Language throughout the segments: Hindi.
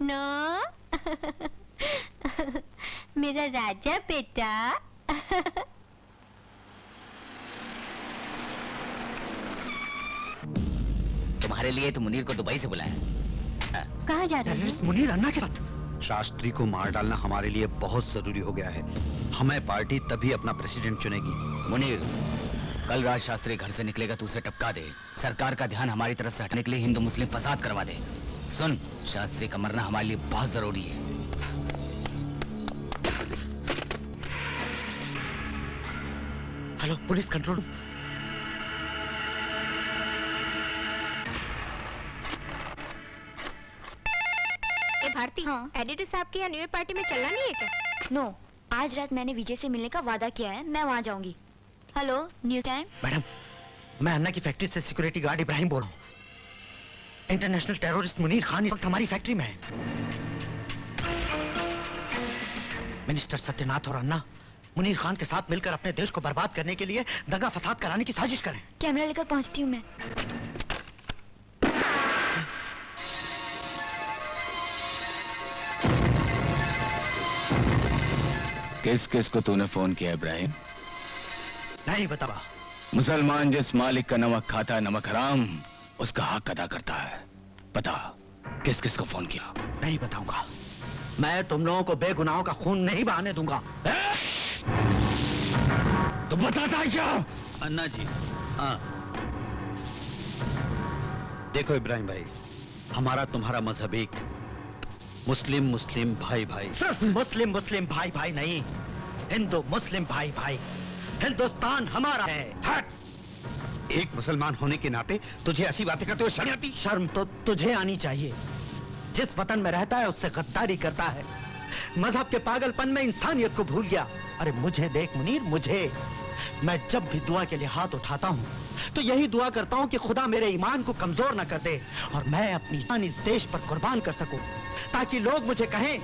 नो मेरा राजा बेटा। तुम्हारे लिए तो मुनीर को दुबई से बुलाया। कहाँ जा रहे हैं? मुनीर अन्ना के साथ। शास्त्री को मार डालना हमारे लिए बहुत जरूरी हो गया है। हमें पार्टी तभी अपना प्रेसिडेंट चुनेगी। मुनीर, कल रात शास्त्री घर से निकलेगा तो उसे टपका दे। सरकार का ध्यान हमारी तरफ से हटने के लिए हिंदू मुस्लिम फसाद करवा दे। सुन, शास्त्री का मरना हमारे लिए बहुत जरूरी है। Hello, police control room. Bharati, हाँ? एडिटर साहब के यहाँ न्यू ईयर पार्टी में चलना नहीं है क्या? नो, आज रात मैंने विजय से मिलने का वादा किया है, मैं वहाँ जाऊंगी। Hello, news time. मैडम, मैं अन्ना की फैक्ट्री से सिक्योरिटी गार्ड इब्राहिम बोल रहा हूँ। इंटरनेशनल टेररिस्ट मुनीर खान इस वक्त हमारी फैक्ट्री में है। मिनिस्टर सत्यनाथ और अन्ना मुनीर खान के साथ मिलकर अपने देश को बर्बाद करने के लिए दंगा फसाद कराने की साजिश करें। कैमरा लेकर पहुंचती हूँ मैं। किस किस को तूने फोन किया इब्राहिम? नहीं बतावा। मुसलमान जिस मालिक का नमक खाता है, नमक हराम, उसका हक अदा करता है। बता, किस किस को फोन किया? नहीं बताऊंगा। मैं तुम लोगों को बेगुनाहों का खून नहीं बहाने दूंगा। तो बताता क्या? अन्ना जी, हाँ। देखो इब्राहिम भाई, हमारा तुम्हारा मजहब एक, मुस्लिम मुस्लिम भाई भाई। सिर्फ मुस्लिम मुस्लिम भाई भाई नहीं, हिंदू मुस्लिम भाई भाई। हिंदुस्तान हमारा है। हट। एक मुसलमान होने के नाते तुझे ऐसी बातें करते हुए शर्म आती? शर्म तो तुझे आनी चाहिए। जिस वतन में रहता है उससे गद्दारी करता है, मजहब के पागलपन में इंसानियत को भूल गया। अरे मुझे देख मुनीर, मुझे, मैं जब भी दुआ के लिए हाथ उठाता हूँ तो यही दुआ करता हूँ कि खुदा मेरे ईमान को कमजोर न कर दे और मैं अपनी जान इस देश पर कुर्बान कर सकूं, ताकि लोग मुझे कहें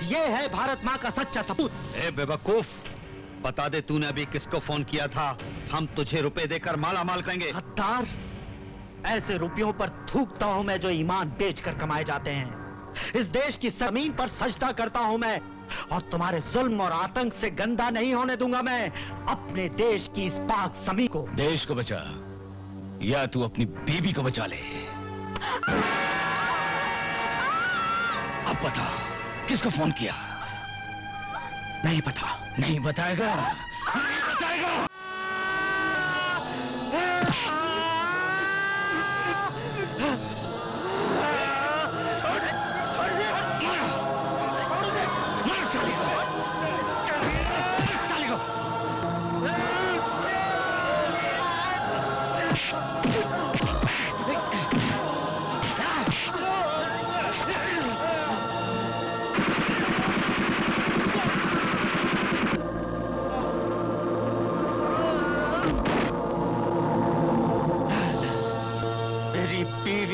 ये है भारत माँ का सच्चा सपूत। ए बेवकूफ, बता दे तूने अभी किसको फोन किया था? हम तुझे रुपए देकर माला माल करेंगे। हत्तार, ऐसे रुपयों पर थूकता हूँ मैं जो ईमान बेचकर कमाए जाते हैं। इस देश की जमीन पर सजदा करता हूँ मैं, और तुम्हारे जुल्म और आतंक से गंदा नहीं होने दूंगा मैं अपने देश की इस पाक जमीन को। देश को बचा या तू अपनी बीबी को बचा ले। अब बता, किसको फोन किया? नहीं पता। नहीं बताएगा? नहीं बताएगा?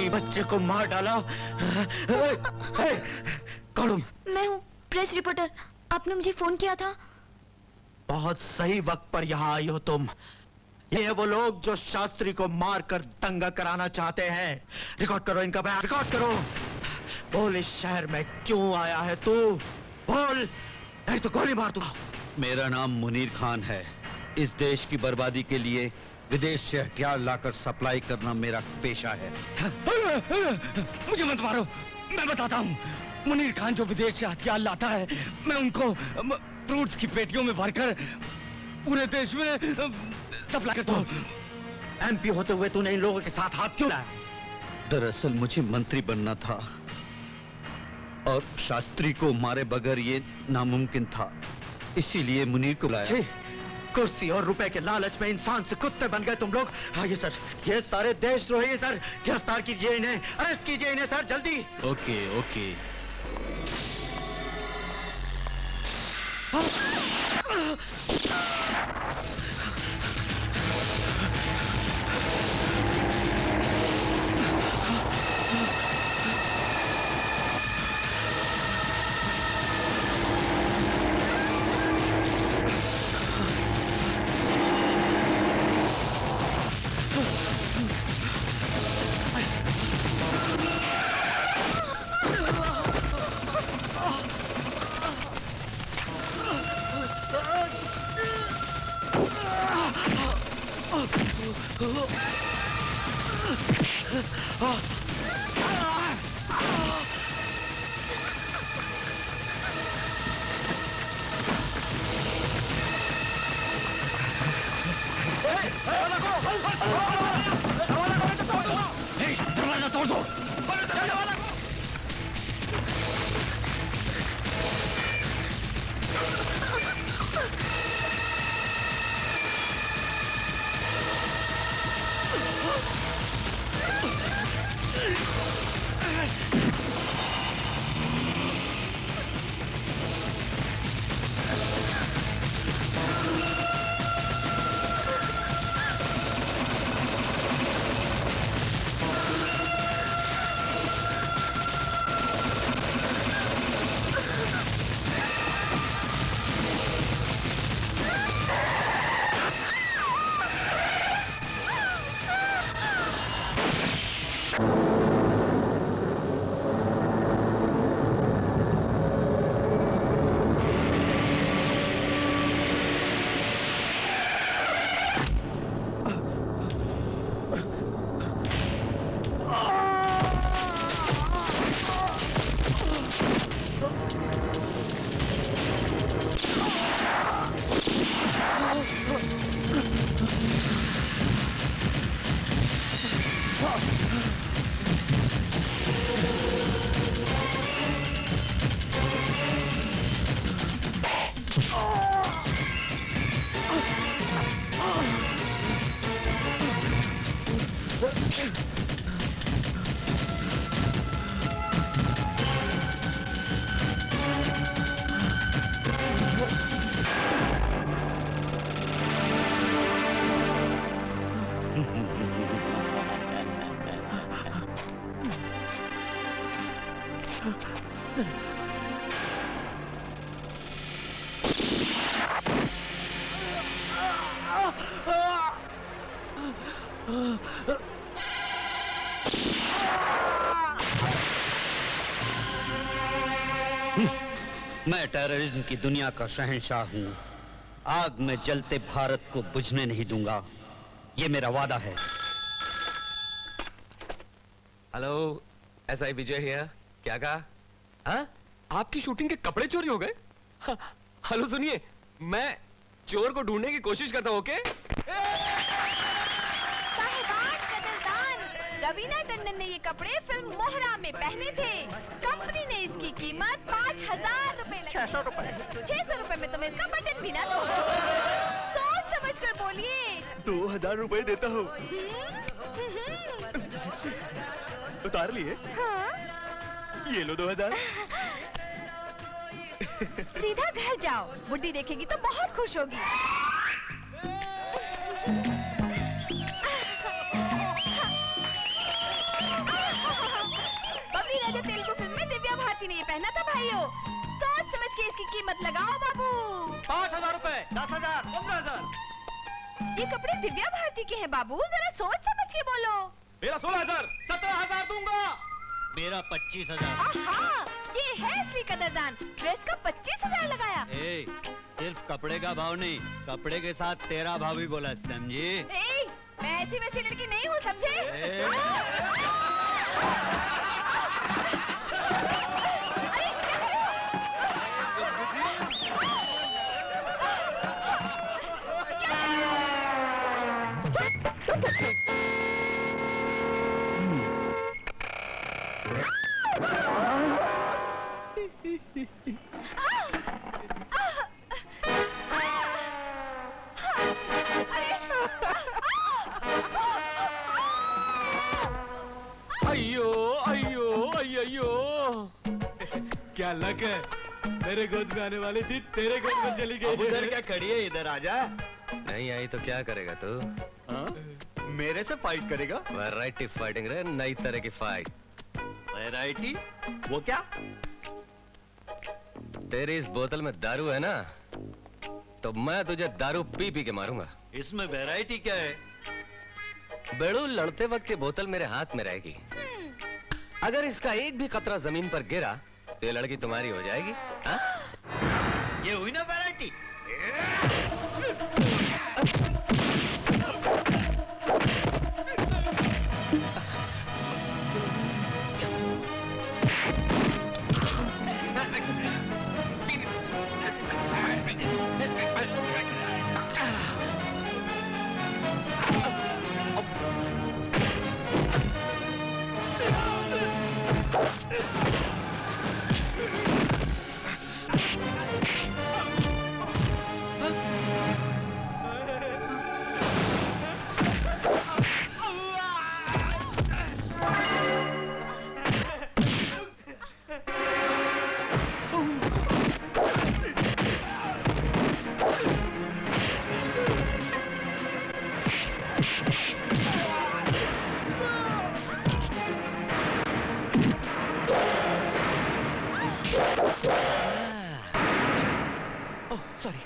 बच्चे को मार डाला। कौन? मैं हूँ, प्रेस रिपोर्टर। आपने मुझे फोन किया था। बहुत सही वक्त पर यहाँ आई हो तुम। ये वो लोग जो शास्त्री को मारकर दंगा कराना चाहते हैं। रिकॉर्ड करो इनका बयान, रिकॉर्ड करो। बोल, इस शहर में क्यों आया है तू? बोल, नहीं तो गोली मार दूंगा। मेरा नाम मुनीर खान है। इस देश की बर्बादी के लिए विदेश से हथियार लाकर सप्लाई करना मेरा पेशा है। मुझे मत मारो, मैं बताता हूँ। मुनीर खान जो विदेश से हथियार लाता है, मैं उनको फ्रूट्स की पेटियों में भरकर पूरे देश में सप्लाई करता हूँ। एमपी होते हुए तूने इन लोगों के साथ हाथ क्यों लाया? दरअसल मुझे मंत्री बनना था और शास्त्री को मारे बगैर ये नामुमकिन था, इसीलिए मुनीर को बुलाया। कुर्सी और रुपए के लालच में इंसान से कुत्ते बन गए तुम लोग। आइए सर, ये सारे देशद्रोही हैं सर, गिरफ्तार कीजिए इन्हें, अरेस्ट कीजिए इन्हें सर, जल्दी। Okay okay. दरवाजा तोड़ दो। मैं टेररिज्म की दुनिया का शहंशाह हूँ। आग में जलते भारत को बुझने नहीं दूंगा, ये मेरा वादा है। Hello, SI Vijay here. क्या कहा? हाँ? आपकी शूटिंग के कपड़े चोरी हो गए? हेलो सुनिए, मैं चोर को ढूंढने की कोशिश करता हूँ। ओके? रवीना टंडन ने ये कपड़े फिल्म मोहरा में पहने थे। कंपनी ने इसकी कीमत 5,000 रुपए लगाई। 600 रुपए। 600 रुपए में तुम्हें इसका बटन भी ना दो। सोच समझ कर बोलिए। 2,000 रुपए देता हूँ। उतार लिए? हाँ? ये लो 2,000। सीधा घर जाओ, बुड्ढी देखेगी तो बहुत खुश होगी। बबली राजा तेलुगु फिल्म में दिव्या भारती ने ये पहना था भाइयों। सोच समझ के इसकी कीमत लगाओ बाबू। 5,000 रुपए, 10,000, 15,000। ये कपड़े दिव्या भारती के हैं बाबू, जरा सोच समझ के बोलो। मेरा 16,000, 17,000 दूंगा। मेरा 25,000। आहा, ये है असली कदरदान। ड्रेस का 25,000 लगाया। ए, सिर्फ कपड़े का भाव नहीं, कपड़े के साथ तेरा भाव भी बोला, समझी? ए, मैं ऐसी वैसी लड़की नहीं हूँ, समझे? अयो अयो अयो, क्या लक है, मेरे गोद में आने वाली थी, तेरे गोद में चली गई। उधर क्या खड़ी है, इधर आजा। नहीं आई तो क्या करेगा तू? मेरे से फाइट करेगा? वैरायटी फाइटिंग रे, नई तरह की फाइट। वैरायटी? वो क्या? तेरी इस बोतल में दारू है ना, तो मैं तुझे दारू पी पी के मारूंगा। इसमें वैरायटी क्या है? बेड़ू, लड़ते वक्त ये बोतल मेरे हाथ में रहेगी। अगर इसका एक भी कतरा जमीन पर गिरा तो ये लड़की तुम्हारी हो जाएगी। हा? ये हुई ना variety. Oh sorry.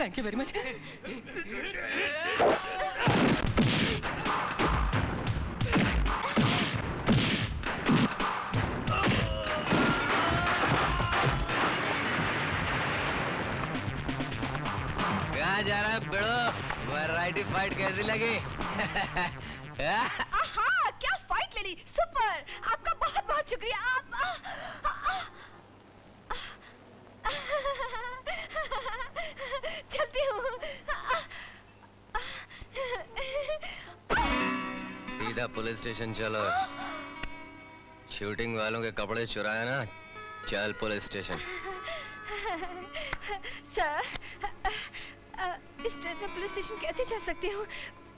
Thank you very much. कहाँ जा रहा है बेड़ो? वैरायटी फाइट कैसी लगी? आहा, क्या फाइट ले ली, सुपर। आपका बहुत बहुत शुक्रिया। आप चलती हूँ। सीधा पुलिस स्टेशन चलो। शूटिंग वालों के कपड़े चुराए ना, चल पुलिस स्टेशन। सर, इस ड्रेस में पुलिस स्टेशन कैसे चल सकती हूँ?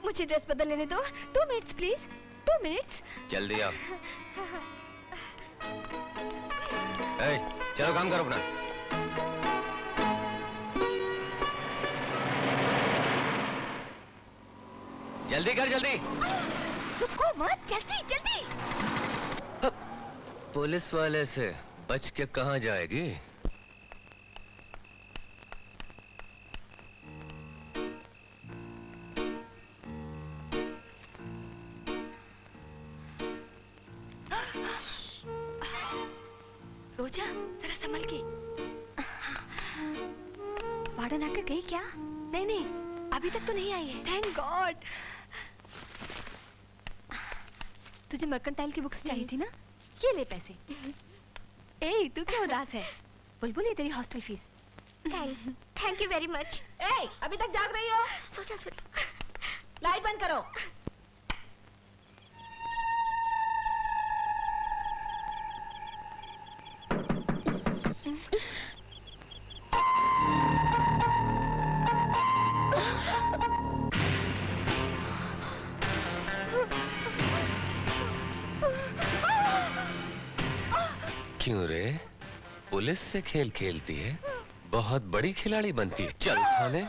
मुझे ड्रेस बदल लेने दो। 2 मिनट्स प्लीज, 2 मिनट्स। जल्दी आओ। चलो काम करो अपना। जल्दी कर, जल्दी। रुको मत, जल्दी जल्दी। पुलिस वाले से बच के कहाँ जाएगी? रोजा, जरा संभल के। वार्डन आकर गई क्या? नहीं नहीं, अभी तक तो नहीं आई है। Thank God. तुझे मर्केंटाइल की बुक्स चाहिए थी ना? ये ले पैसे। ए, तू क्यों उदास है? बुलबुल, ये तेरी hostel fees. Thanks, thank you very much. ए, अभी तक जाग रही हो? सोचो सोचो। लाइट बंद करो। क्यों रे? पुलिस से खेल खेलती है, बहुत बड़ी खिलाड़ी बनती है। चल थाने।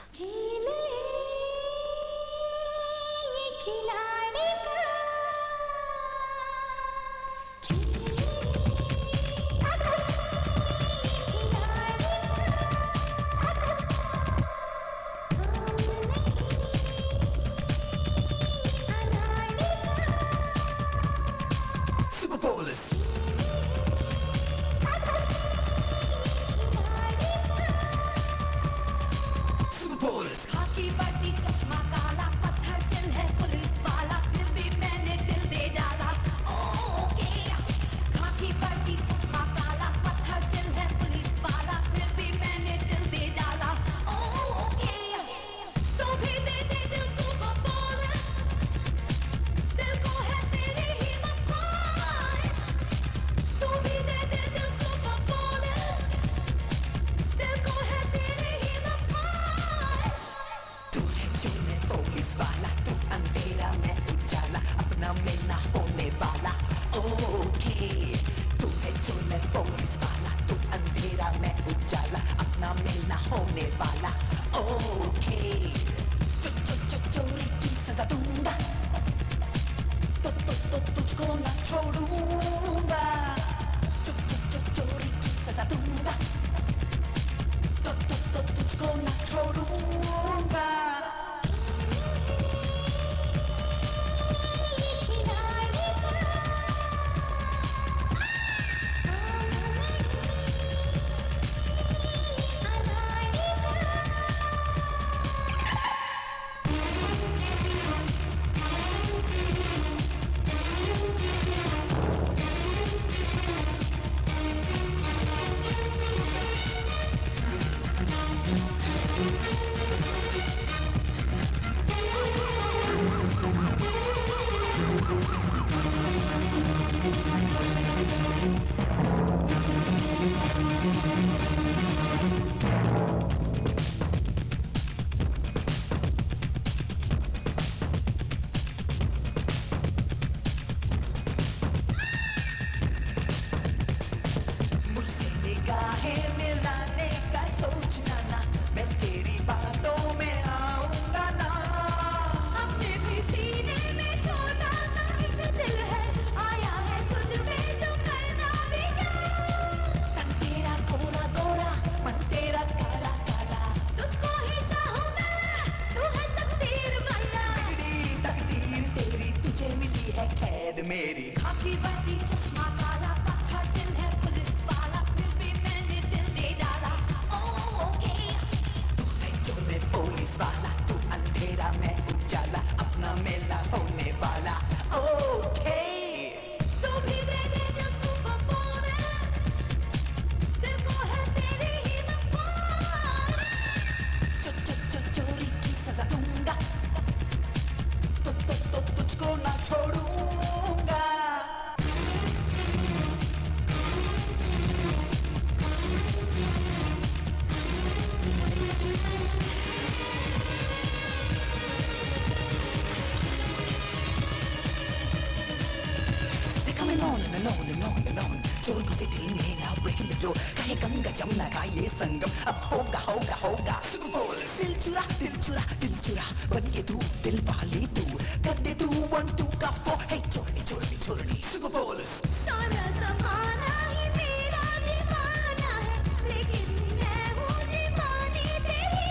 दिल मेरा breaking the door कहे गंगा जमुना का ये संगम अब होगा होगा होगा Super Bowl दिल चुरा दिल चुरा दिल चुरा बन के तू दिल वाली तू कर दे तू 1 2 का 4 hey छोड़नी छोड़नी छोड़नी Super Bowl सारा ज़माना ही मेरा दीवाना है लेकिन मैं हूँ दीवानी तेरी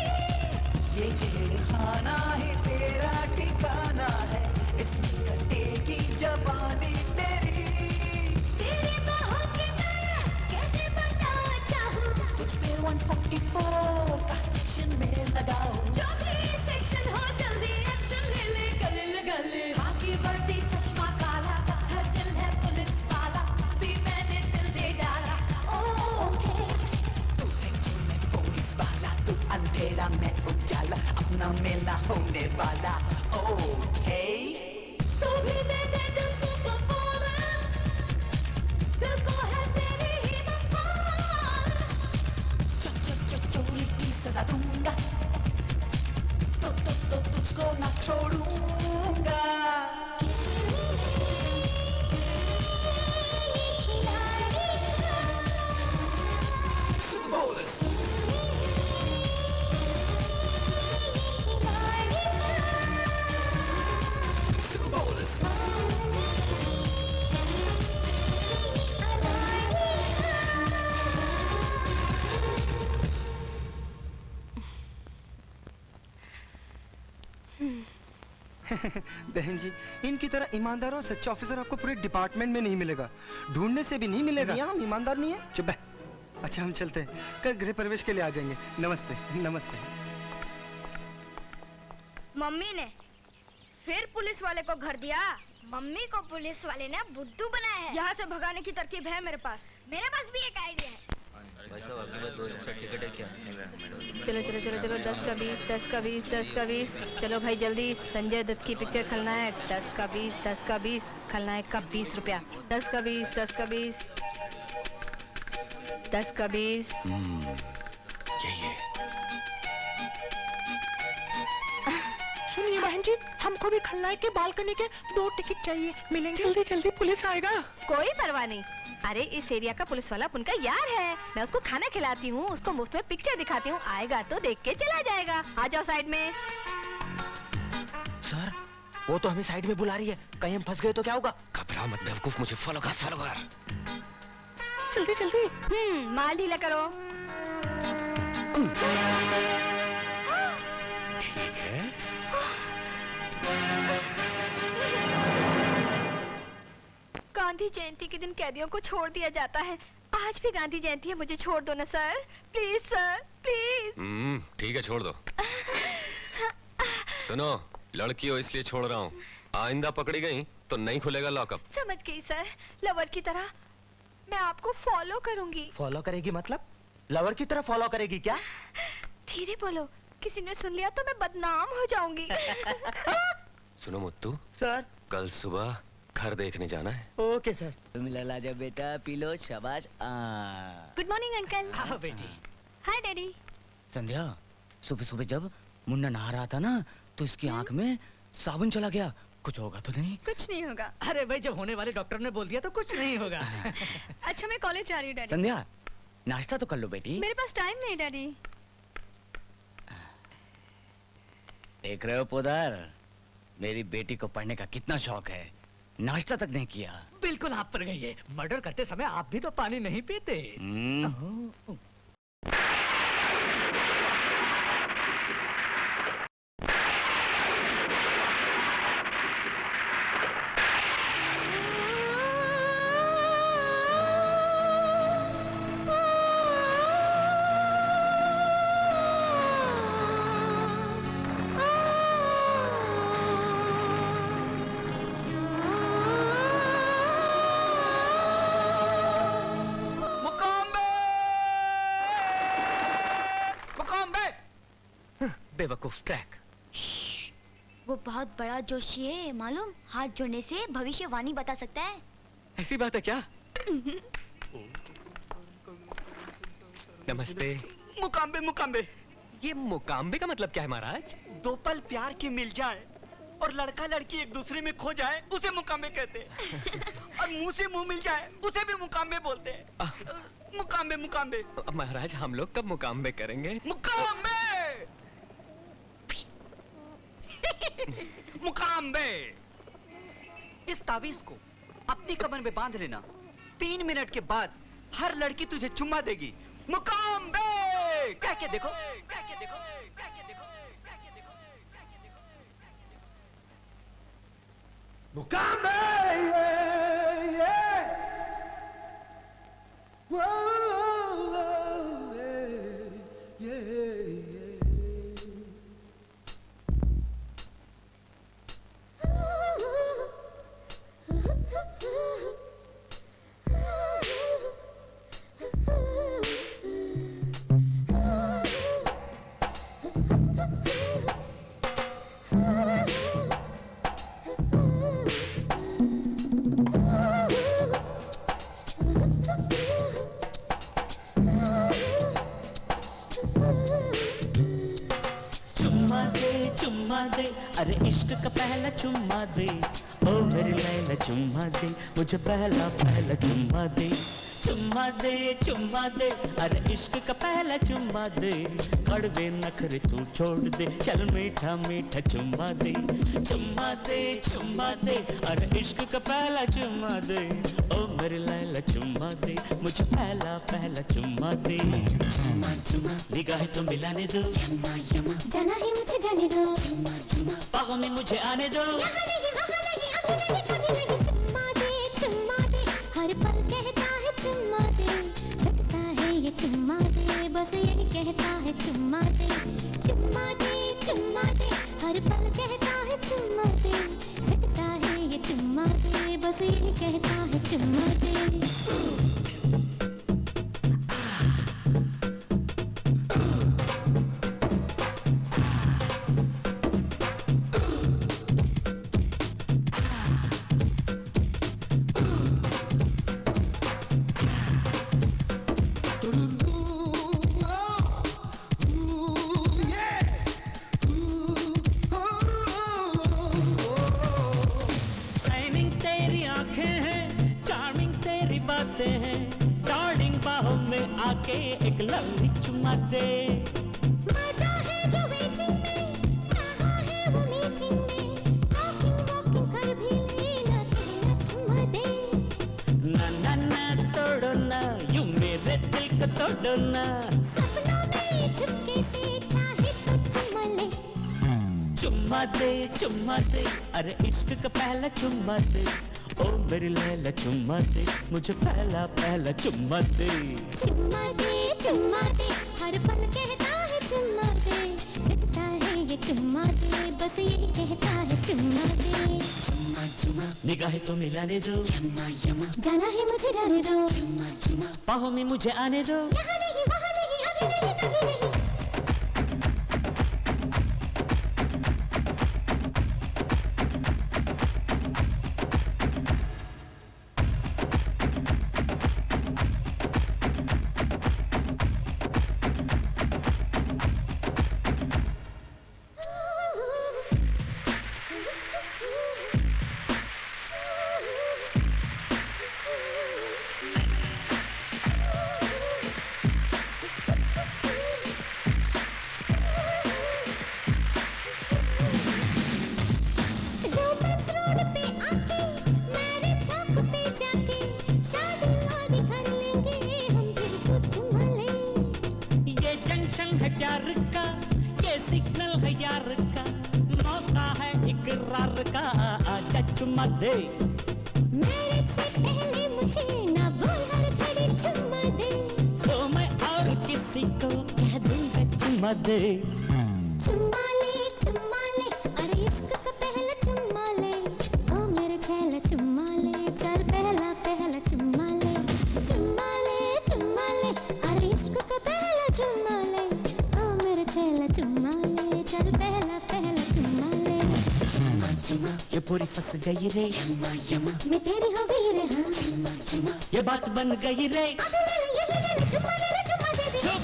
ये जेलखाना ही तेरा ठिकाना है इसमें कटेगी जवानी तेरी तेरी बाहों की मैं कैसे बनना चाहूँ तुझ पे 144 का सेक्शन में लगाओ जो भी सेक्शन हो जल्दी एक्शन ले ले गले लगा ले बाकी वर्दी चश्मा काला हर दिल है पुलिस वाला भी मैंने दिल दे डाला ओके तू है जो मैं पुलिस वाला तू अंधेरा मैं उजाला अपना मेला होने वाला ओके तू भी दे दे दिल सुपर बोलस दिल को है तेरी ही बस ख्वाहिश चोरी की सजा दूंगा तो तुझको ना छोड़ूंगा Bolus Bolus बहन जी इनकी तरह ईमानदार और सच्चा ऑफिसर आपको पूरे डिपार्टमेंट में नहीं मिलेगा ढूंढने से भी नहीं मिलेगा नहीं, हम ईमानदार नहीं है चुप है अच्छा हम चलते हैं कल गृह प्रवेश के लिए आ जाएंगे नमस्ते नमस्ते मम्मी ने फिर पुलिस वाले को घर दिया मम्मी को पुलिस वाले ने बुद्धू बनाया है यहाँ से भगाने की तरकीब है मेरे पास भी एक आइडिया है चलो चलो चलो चलो 10 का 20 10 का 20 10 का 20 चलो भाई जल्दी संजय दत्त की पिक्चर खलनायक 10 का 20 10 का 20 खलनायक का 20 रुपया 10 का 20 10 का 20 10 का 20 यही है सुनिए बहन जी हमको भी खलनायक के बालकनी के 2 टिकट चाहिए मिलेंगे जल्दी जल्दी पुलिस आएगा कोई परवाह नहीं अरे इस एरिया का पुलिस वाला उनका यार है मैं उसको खाना खिलाती हूँ उसको मुफ्त में पिक्चर दिखाती हूँ आएगा तो देख के चला जाएगा आ जाओ साइड में सर वो तो हमें साइड में बुला रही है कहीं हम फंस गए तो क्या होगा घबरा मत बेवकूफ मुझे फॉलो कर जल्दी जल्दी माल ढीला करो गांधी जयंती के दिन कैदियों को छोड़ दिया जाता है आज भी गांधी जयंती है मुझे छोड़ दो ना सर प्लीज ठीक है छोड़ दो सुनो लड़की हो इसलिए छोड़ रहा हूँ आइंदा पकड़ी गई तो नहीं खुलेगा लॉकअप समझ गई सर लवर की तरह मैं आपको फॉलो करूंगी फॉलो करेगी मतलब लवर की तरह फॉलो करेगी क्या धीरे बोलो किसी ने सुन लिया तो मैं बदनाम हो जाऊंगी सुनो मुत्तू सर कल सुबह घर देखने जाना है ओके सर तुम लला जा बेटा पी लो शाबाश गुड मॉर्निंग अंकल हाँ बेटी हाय डैडी संध्या सुबह सुबह जब मुन्ना नहा रहा था ना तो इसकी आंख में साबुन चला गया कुछ होगा तो नहीं कुछ नहीं होगा अरे भाई जब होने वाले डॉक्टर ने बोल दिया तो कुछ नहीं होगा अच्छा मैं कॉलेज जा रही हूँ डैडी संध्या नाश्ता तो कर लो बेटी मेरे पास टाइम नहीं डैडी देख रहे हो पोदार मेरी बेटी को पढ़ने का कितना शौक है नाश्ता तक नहीं किया बिल्कुल आप पर गई है मर्डर करते समय आप भी तो पानी नहीं पीते बेवकूफ ट्रैक वो बहुत बड़ा जोशी है मालूम हाथ जोड़ने से भविष्यवाणी बता सकता है ऐसी बात है क्या नमस्ते मुकाम्बे मुकाम्बे ये मुकाम्बे का मतलब क्या है महाराज 2 पल प्यार की मिल जाए और लड़का लड़की एक दूसरे में खो जाए उसे मुकामे कहते हैं। और मुंह से मुंह मिल जाए उसे भी मुकामे बोलते हैं। मुकामे मुकामे। महाराज हम लोग कब मुकामे करेंगे? मुकामे मुकामे। इस तावीज को अपनी कमर में बांध लेना। 3 मिनट के बाद हर लड़की तुझे चुम्मा देगी। मुकामे कह के देखो, कह के देखो, कह के देखो, कह के देखो, कह के देखो। मुकामे चुम्मा दे, अरे इश्क का पहला चुम्मा दे, ओ मेरी लैला चुम्मा दे, मुझे पहला पहला चुम्मा दे। चुम्मा दे, चुम्मा दे, अरे इश्क का पहला चुम्मा दे, कड़वे नखरे तू छोड़ दे, चल मीठा मीठा चुम्मा दे। चुम्मा दे, चुम्मा दे, अरे इश्क का पहला चुम्मा दे, ओ मेरी लैला चुम्मा दे, मुझे पहला पहला चुम्मा दे। निगाहें तो मिलाने दो, जाना ही मुझे जाने दो, बाहों में मुझे आने दो। यहाँ नहीं, वहाँ नहीं, अभी नहीं, कभी नहीं। चुम्मा दे, चुम्मा दे, हर पल कहता है चुम्मा दे, रटता है ये चुम्मा दे, बस यही कहता है चुम्मा दे। चुम्मा दे, चुम्मा दे, हर पल कहता है चुम्मा दे, रटता है ये चुम्मा दे, बस यही कहता है चुम्मा दे। आके एक लवली चुम्मा दे। मजा है जो वेटिंग में, कहाँ है वो मीटिंग में, टॉकिंग वॉकिंग कर भी लेना, कहना चुम्मा दे। ना ना ना तोड़ो ना, यूं मेरे दिल को तोड़ो ना, सपनों में चुपके से चाहे तो चुम्मा ले। चुम्मा दे, चुम्मा दे, अरे इश्क का पहला चुम्मा दे, ओ मेरी लैला चुम्मा दे, मुझे पहला पहला चुम्मा दे। चुम्मा दे, चुम्मा दे, हर पल कहता है चुम्मा दे, रटता है ये चुम्मा दे, बस यही कहता है चुम्मा दे। निगाहें तो मिलाने दो, जाना है मुझे जाने दो, बाहों में मुझे आने दो। यहाँ नहीं, वहाँ नहीं, अभी नहीं, कभी नहीं। चुम्मा दे, मेरे से पहले मुझे ना बोल, हर घड़ी चुम्मा दे, तो मैं और किसी को कह दूंगा चुम्मा दे। चुम्मा ले, अरे इश्क का पहला चुम्मा ले, ओ मेरे छैला चुम्मा ले, चल पहला पहला चुम्मा ले। चुम्मा ले, अरे इश्क का पहला चुम्मा ले, ओ मेरे छैला चुम्मा ले, चल पहला पहला चुम्मा ले। ये पूरी फंस गई रे, मैं तेरी हो गई रे, हाँ ये बात बन गई रे। चुम्मा दे दे। चुप।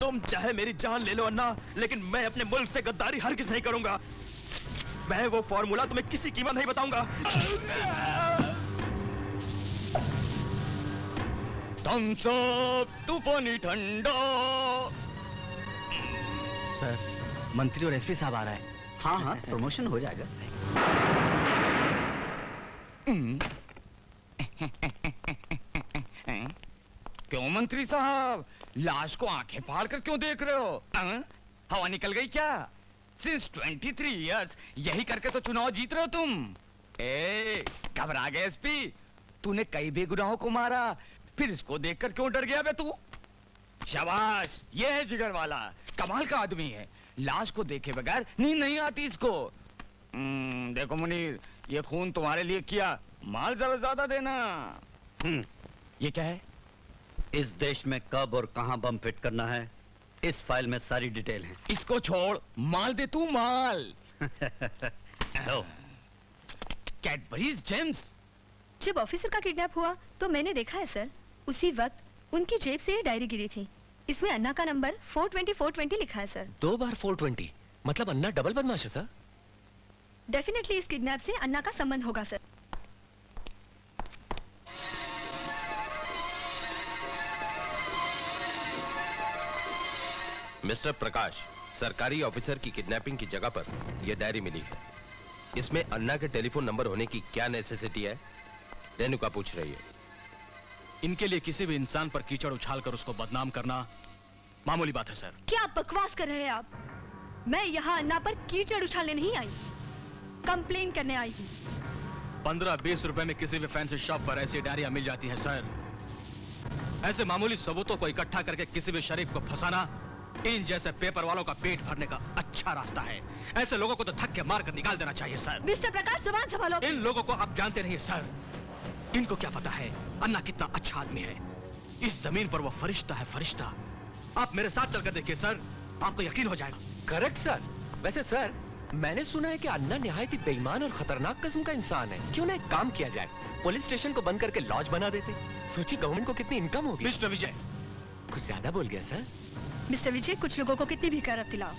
तुम चाहे मेरी जान ले लो अन्ना, लेकिन मैं अपने मुल्क से गद्दारी हरगिज़ नहीं करूंगा। मैं वो फॉर्मूला तुम्हें किसी कीमत नहीं बताऊंगा। थम्स अप, तूफानी ठंडा। सर, मंत्री और एसपी साहब आ रहा है। हाँ हाँ, प्रमोशन हो जाएगा। क्यों मंत्री साहब, लाश को आंखें फाड़ कर क्यों देख रहे हो? हवा निकल गई क्या? सिंस 23 इयर्स यही करके तो चुनाव जीत रहे हो तुम। ए, घबरा गए एसपी? तूने कई बेगुनाहों को मारा, फिर इसको देखकर क्यों डर गया बे तू? शाबाश, ये है जिगर वाला, कमाल का आदमी है। लाश को देखे बगैर नींद नहीं आती इसको। देखो मुनीर, ये खून तुम्हारे लिए किया, माल जरा ज्यादा देना। ये क्या है? इस देश में कब और कहां बम फिट करना है, इस फाइल में सारी डिटेल है। इसको छोड़, माल दे तू, माल। Cadbury's Gems. जब ऑफिसर का किडनैप हुआ तो मैंने देखा है सर, उसी वक्त उनकी जेब से ये डायरी गिरी थी। इसमें अन्ना का नंबर 420 लिखा है सर। 2 बार 420, मतलब अन्ना डबल बदमाश है सर। डेफिनेटली इस किडनैप से अन्ना का संबंध होगा सर। मिस्टर प्रकाश, सरकारी ऑफिसर की किडनैपिंग की जगह पर यह डायरी मिली है। इसमें अन्ना के टेलीफोन नंबर होने की क्या नेसेसिटी है? रेणुका पूछ रही है। इनके लिए किसी भी इंसान पर कीचड़ उछालकर उसको बदनाम करना मामूली बात है सर। क्या बकवास कर रहे हैं आप? मैं यहाँ अन्ना पर कीचड़ उछालने नहीं आई, कंप्लेन करने आई हूँ। 15-20 रुपए में किसी भी फैंसी शॉप पर ऐसी डायरियां मिल जाती है सर। ऐसे मामूली सबूतों को इकट्ठा करके किसी भी शरीफ को फंसाना इन जैसे पेपर वालों का पेट भरने का अच्छा रास्ता है। ऐसे लोगों को तो धक्के मारकर निकाल देना चाहिए सर। मिस्टर प्रकाश, जुबान संभालो। इन लोगों को आप जानते नहीं सर। इनको क्या पता है अन्ना कितना अच्छा आदमी है। इस जमीन पर वो फरिश्ता है, फरिश्ता। आप मेरे साथ चलकर देखिए सर, आपको यकीन हो जाएगा। Correct sir. वैसे सर, मैंने सुना है कि अन्ना निहायत ही बेईमान और खतरनाक किस्म का इंसान है। क्यों ना एक काम किया जाए, पुलिस स्टेशन को बंद करके लॉज बना देते। सोचिए गवर्नमेंट को कितनी इनकम होगी। मिस्टर विजय, कुछ ज्यादा बोल गया सर। मिस्टर विजय, कुछ लोगों को कितनी भी गैरत दिलाओ,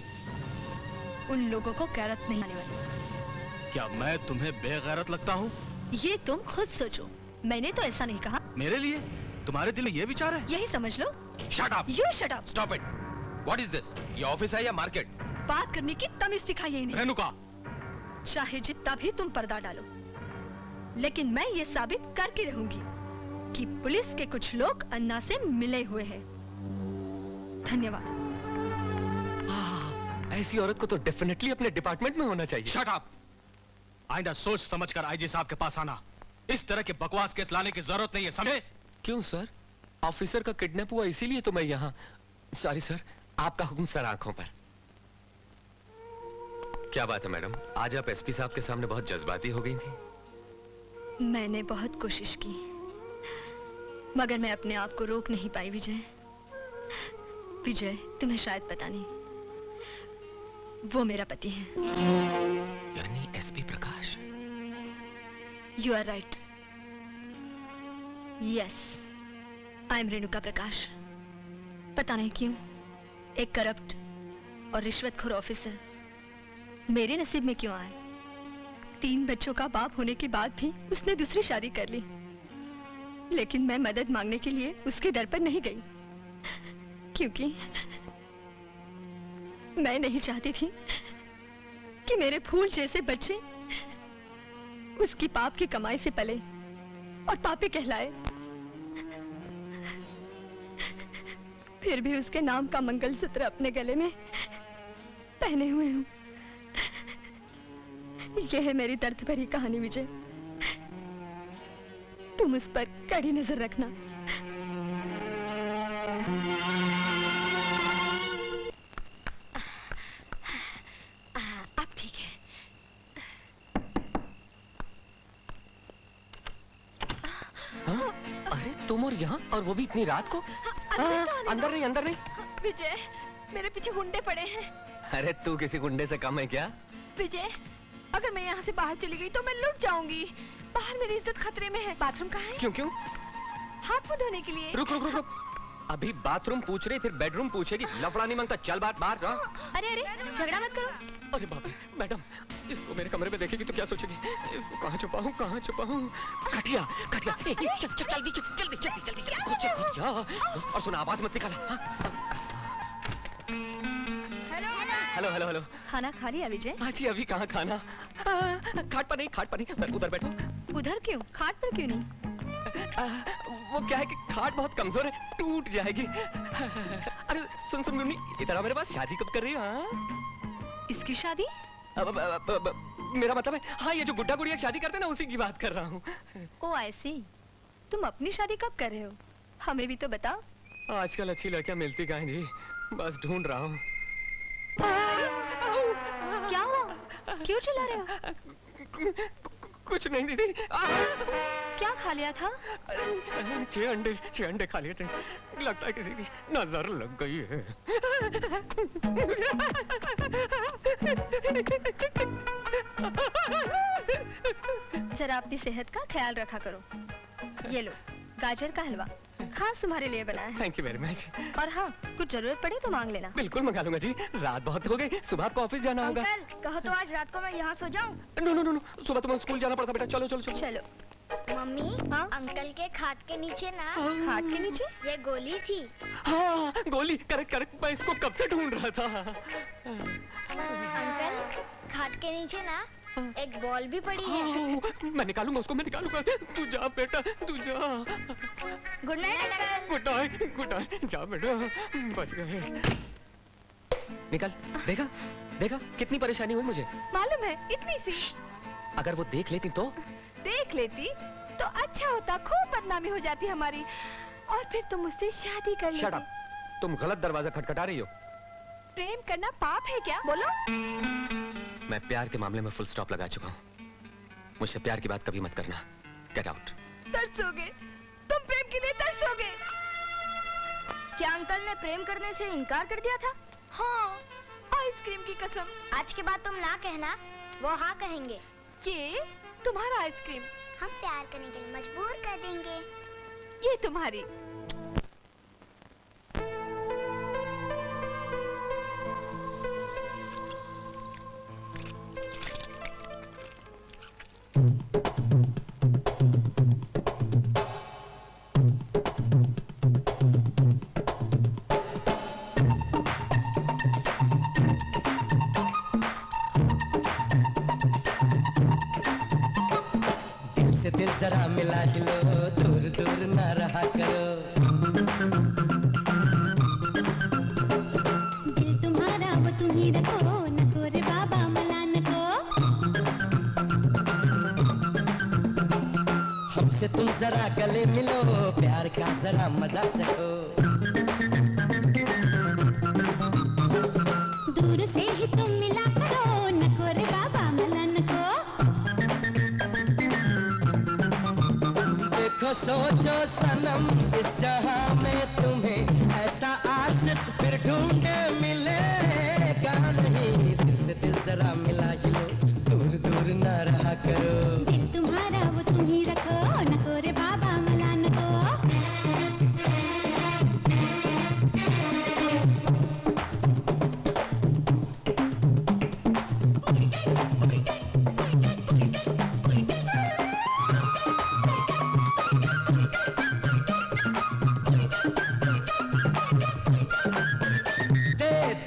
उन लोगों को गैरत नहीं आने वाली। क्या मैं तुम्हें बेगैरत लगता हूँ? ये तुम खुद सोचो, मैंने तो ऐसा नहीं कहा। मेरे लिए तुम्हारे दिल में ये विचार है? यही समझ लो। Shut up! You shut up! Stop it! What is this? ये ऑफिस है या मार्केट? बात करने की तमीज सिखाइए इन्हें। रेणुका, चाहे जितना भी तुम पर्दा डालो, लेकिन मैं ये साबित करके रहूंगी कि पुलिस के कुछ लोग अन्ना से मिले हुए हैं। धन्यवाद। ऐसी औरत को तो डेफिनेटली अपने डिपार्टमेंट में होना चाहिए। Shut up! आइंदा सोच समझकर आईजी साहब के पास आना। इस तरह के बकवास केस लाने की जरूरत नहीं है, समझे? क्यों सर? ऑफिसर का किडनैप हुआ इसीलिए तो मैं यहाँ। सॉरी सर, आपका हुक्म सर आंखों पर। क्या बात है मैडम, आज आप एसपी साहब के सामने बहुत जज्बाती हो गई थी। मैंने बहुत कोशिश की, मगर मैं अपने आप को रोक नहीं पाई। विजय, विजय, तुम्हें शायद पता नहीं, वो मेरा पति है। यानी SP Prakash. You are right. Yes, I am Renuka Prakash. पता नहीं क्यों एक करप्ट और रिश्वतखोर ऑफिसर मेरे नसीब में क्यों आए। 3 बच्चों का बाप होने के बाद भी उसने दूसरी शादी कर ली, लेकिन मैं मदद मांगने के लिए उसके दर पर नहीं गई, क्योंकि मैं नहीं चाहती थी कि मेरे फूल जैसे बच्चे उसकी पाप की कमाई से पले और पापी कहलाए। फिर भी उसके नाम का मंगलसूत्र अपने गले में पहने हुए हूं। यह है मेरी दर्द भरी कहानी विजय, तुम उस पर कड़ी नजर रखना। अब ठीक है। हाँ? अरे तुम और यहाँ, और वो भी इतनी रात को? अंदर नहीं, अंदर नहीं। विजय, मेरे पीछे गुंडे पड़े हैं। अरे तू किसी गुंडे से कम है क्या? विजय, अगर मैं यहाँ से बाहर चली गई तो मैं लुट जाऊंगी। बाहर मेरी इज्जत खतरे में है। बाथरूम कहाँ है? क्यों क्यों? हाथ मुंह धोने के लिए। रुक रुक रुक रुक। अभी बाथरूम पूछ रही, फिर बेडरूम पूछेगी। लफड़ा नहीं मांगता, चल बात बाहर। अरे अरे, झगड़ा मत करो। अरे बाप रे, मैडम, इसको मेरे कमरे में देखेगी तो क्या सोचेगी? इसको कहाँ छुपाऊं, कहाँ छुपाऊं? खटिया, खटिया। जल्दी जल्दी जल्दी जल्दी घुस जा। और सुना, आवाज मत निकाला। Hello hello hello. खाना खा लिया विजय? हाँ जी, अभी कहाँ खाना? खाट पर नहीं, खाट पर नहीं, उधर बैठो। उधर क्यों? खाट पर क्यों नहीं? वो क्या है कि खाट बहुत कमजोर है, टूट जाएगी। अरे सुन सुन मुन्नी, इधर आ मेरे पास। शादी कब कर रही हो? हाँ? इसकी शादी? मेरा मतलब है, हाँ, ये जो गुड्डा गुड़िया शादी करते हैं ना, उसी की बात कर रहा हूँ। ओ ऐसी। तुम अपनी शादी कब कर रहे हो? हमें भी तो बताओ। आजकल अच्छी लड़कियां मिलती कहाँ हैं जी, बस ढूंढ रहा हूँ। क्या हुआ? क्यों चिल्ला रहे हो? कुछ नहीं दीदी। क्या खा लिया था? 6 अंडे खा लिए थे। लगता है किसी की नजर लग गई है। जरा अपनी सेहत का ख्याल रखा करो। ये लो, गाजर का हलवा खास तुम्हारे लिए बनाया है। Thank you very much. और हाँ, कुछ जरूरत पड़े तो मांग लेना। बिल्कुल मंगा लूंगा जी। रात बहुत हो गई, सुबह आपको ऑफिस जाना होगा। अंकल, कहो तो आज रात को मैं यहाँ सो जाऊँ? नो नो नो नो, सुबह तुम्हें स्कूल जाना पड़ता बेटा। चलो चलो चलो। चलो। मम्मी, अंकल के खाट के नीचे ना। खाट के नीचे? ये गोली थी। हाँ, गोली। करेक्ट करेक्ट, मैं इसको कब से ढूंढ रहा था। अंकल, खाट के नीचे ना एक बॉल भी पड़ी है। मैं निकालूंगा उसको, मैं निकालूंगा। तू जा बेटा, तू जा। Good night uncle. Good night, good night. जा बेटा, बच गए। निकल। देखा देखा कितनी परेशानी हुई मुझे। मालूम है, इतनी सी। अगर वो देख लेती तो? देख लेती तो अच्छा होता, खूब बदनामी हो जाती हमारी, और फिर तुम मुझसे शादी कर लेती। शट अप, तुम गलत दरवाजा खटखटा रही हो। प्रेम करना पाप है क्या? बोलो। मैं प्यार के मामले में फुल स्टॉप लगा चुका हूँ। मुझसे प्यार की बात कभी मत करना। Get out. तरसोगे, तुम प्रेम के लिए तरसोगे। क्या अंकल ने प्रेम करने से इनकार कर दिया था? हाँ, आइसक्रीम की कसम। आज के बाद तुम ना कहना, वो हाँ कहेंगे। ये तुम्हारा आइसक्रीम हम प्यार करने के लिए मजबूर कर देंगे। ये तुम्हारी। दिल जरा मिला लो, दूर दूर ना रहा करो। दिल तुम्हारा वो तुम ही रखो, नको रे बाबा मलान को। हमसे तुम जरा गले मिलो, प्यार का जरा मजा चखो। दूर से ही तुम मिला करो, नको रे बाबा मलान को। देखो सोचो सनम, इस जहां में तुम्हें ऐसा आशिक फिर ढूंढे मिलेगा नहीं। दिल से दिल जरा मिला ही लो, दूर दूर ना रहा करो। दिल तुम्हारा वो तुम ही रखो, नको रे बाबा मलान को।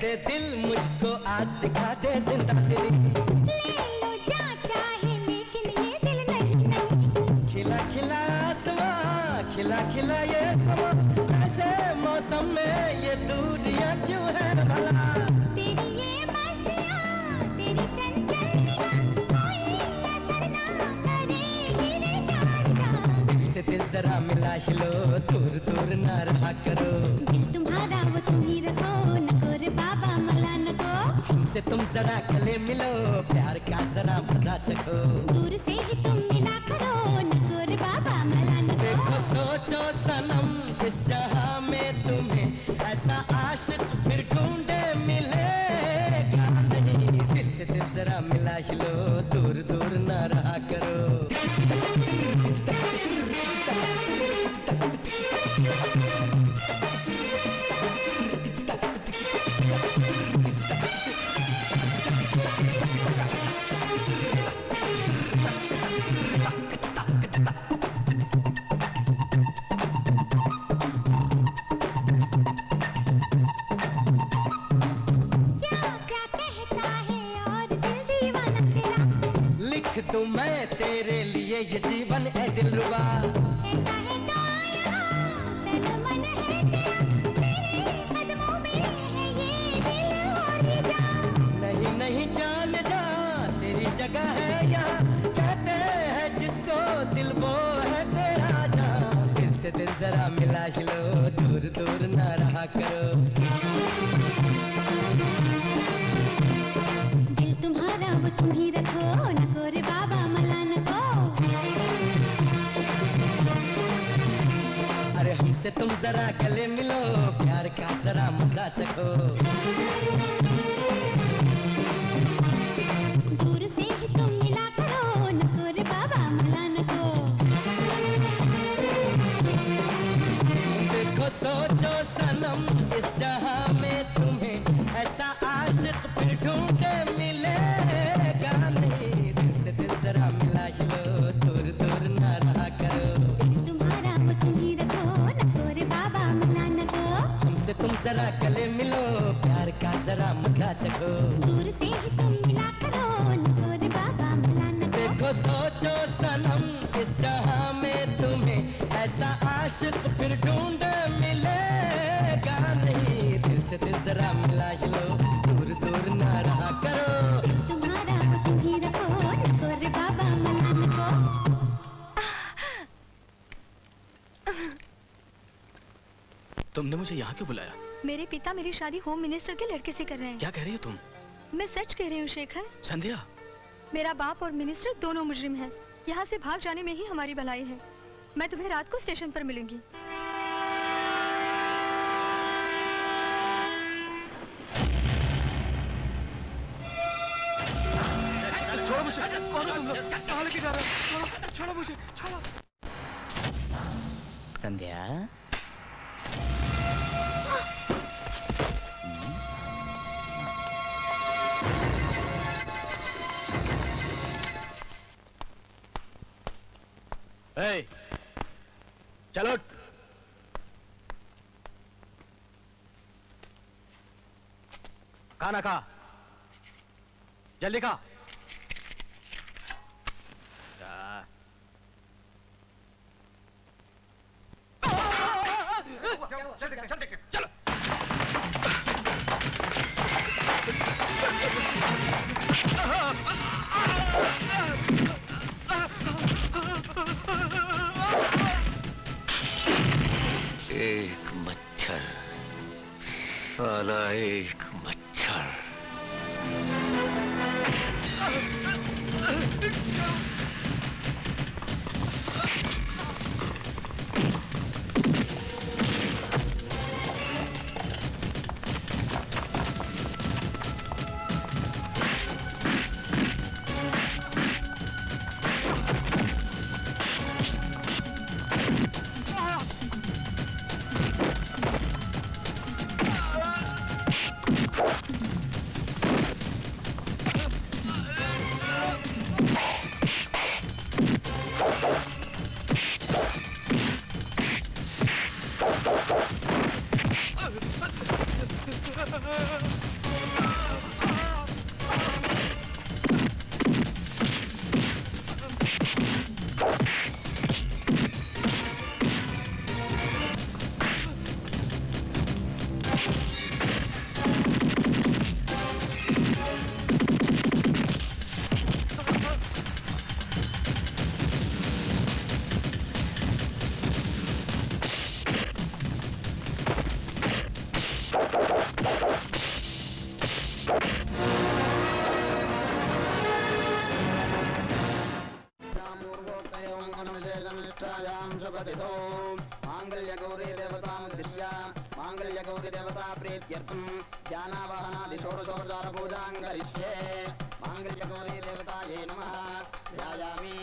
दे दिल मुझको आज दिखा दे जिंदा तेरी। ले लो जा चाहे लेकिन ये दिल नहीं नहीं। खिला खिला आसमां, खिला खिला ये समा, ऐसे मौसम में ये दूरियां क्यों है भला? तेरी ये मस्तियाँ, तेरी चंचल निगाह, कोई असर ना करेगी रे जान जा। दिल से दिल जरा मिला ही लो, दूर दूर ना रहा करो। दिल तुम्हारा वो तुम ही रखो, नको रे बाबा मलान को। हमसे तुम जरा गले मिलो, प्यार का जरा मजा चखो। दूर से ही तुम मिला करो, नको रे बाबा मलान को। देखो सोचो सनम, इस जहां में तुम्हें ऐसा आशिक फिर ढूंढे मिलेगा जरा मिला ही लो, दूर दूर ना रहा करो। दूं मैं तेरे लिए ये जीवन है दिलरुबा। ऐसा है तो यहाँ तन मन है तेरा, तेरे कदमों में है ये दिल और ये जान। नहीं नहीं जान जा, तेरी जगह है यहाँ, कहते हैं जिसको दिल वो है तेरा जान। दिल से दिल जरा मिला ही लो, दूर दूर ना रहा करो। दिल तुम्हारा वो तुम ही रखो, नको रे बाबा मला नको। अरे हमसे तुम जरा गले मिलो, प्यार का जरा मजा चखो। दूर से ही तुम मिला करो, नको रे बाबा मला नको। देखो सोचो सनम, इस जहां में तुम्हें ऐसा आशिक फिर ढूंढे मिलेगा नहीं। दिल से दिल जरा मिला ही लो, दूर दूर ना रहा करो। तुम्हारा वो तुम ही रखो, नको रे बाबा मिला नको। हमसे तुम जरा गले मिलो, प्यार का जरा मजा चखो। दूर से ही तुम मिला करो, नको रे बाबा मिला नको। देखो सोचो सनम, इस जहां में तुम्हें ऐसा आशिक फिर ढूंढे मिलेगा नहीं। दिल से दिल जरा मिला ही लो, दूर दूर ना रहा करो। तुम्हारा वो तुम ही रखो, नको रे बाबा मला नको। तुमने मुझे यहाँ क्यों बुलाया? मेरे पिता मेरी शादी होम मिनिस्टर के लड़के से कर रहे हैं। क्या कह रही हो तुम? मैं सच कह रही हूँ शेखर। संध्या, मेरा बाप और मिनिस्टर दोनों मुजरिम हैं। यहाँ से भाग जाने में ही हमारी भलाई है। मैं तुम्हें रात को स्टेशन पर मिलूंगी। छोड़ो मुझे, कौन हो तुम लोग? कहाँ लेके जा रहे हो? छोड़ो, छोड़ो मुझे, छोड़ो। संध्या, ए, चलो। खाना खा, जल्दी खा। चलो। एक मच्छर, साला एक मच्छर। मांगल्य गौरी देवता प्रीत्यर्थम ध्यानावाहनादि षोडशोपचार पूजां करिष्ये मांगल्य गौरी देवतायै नमः ध्यायामि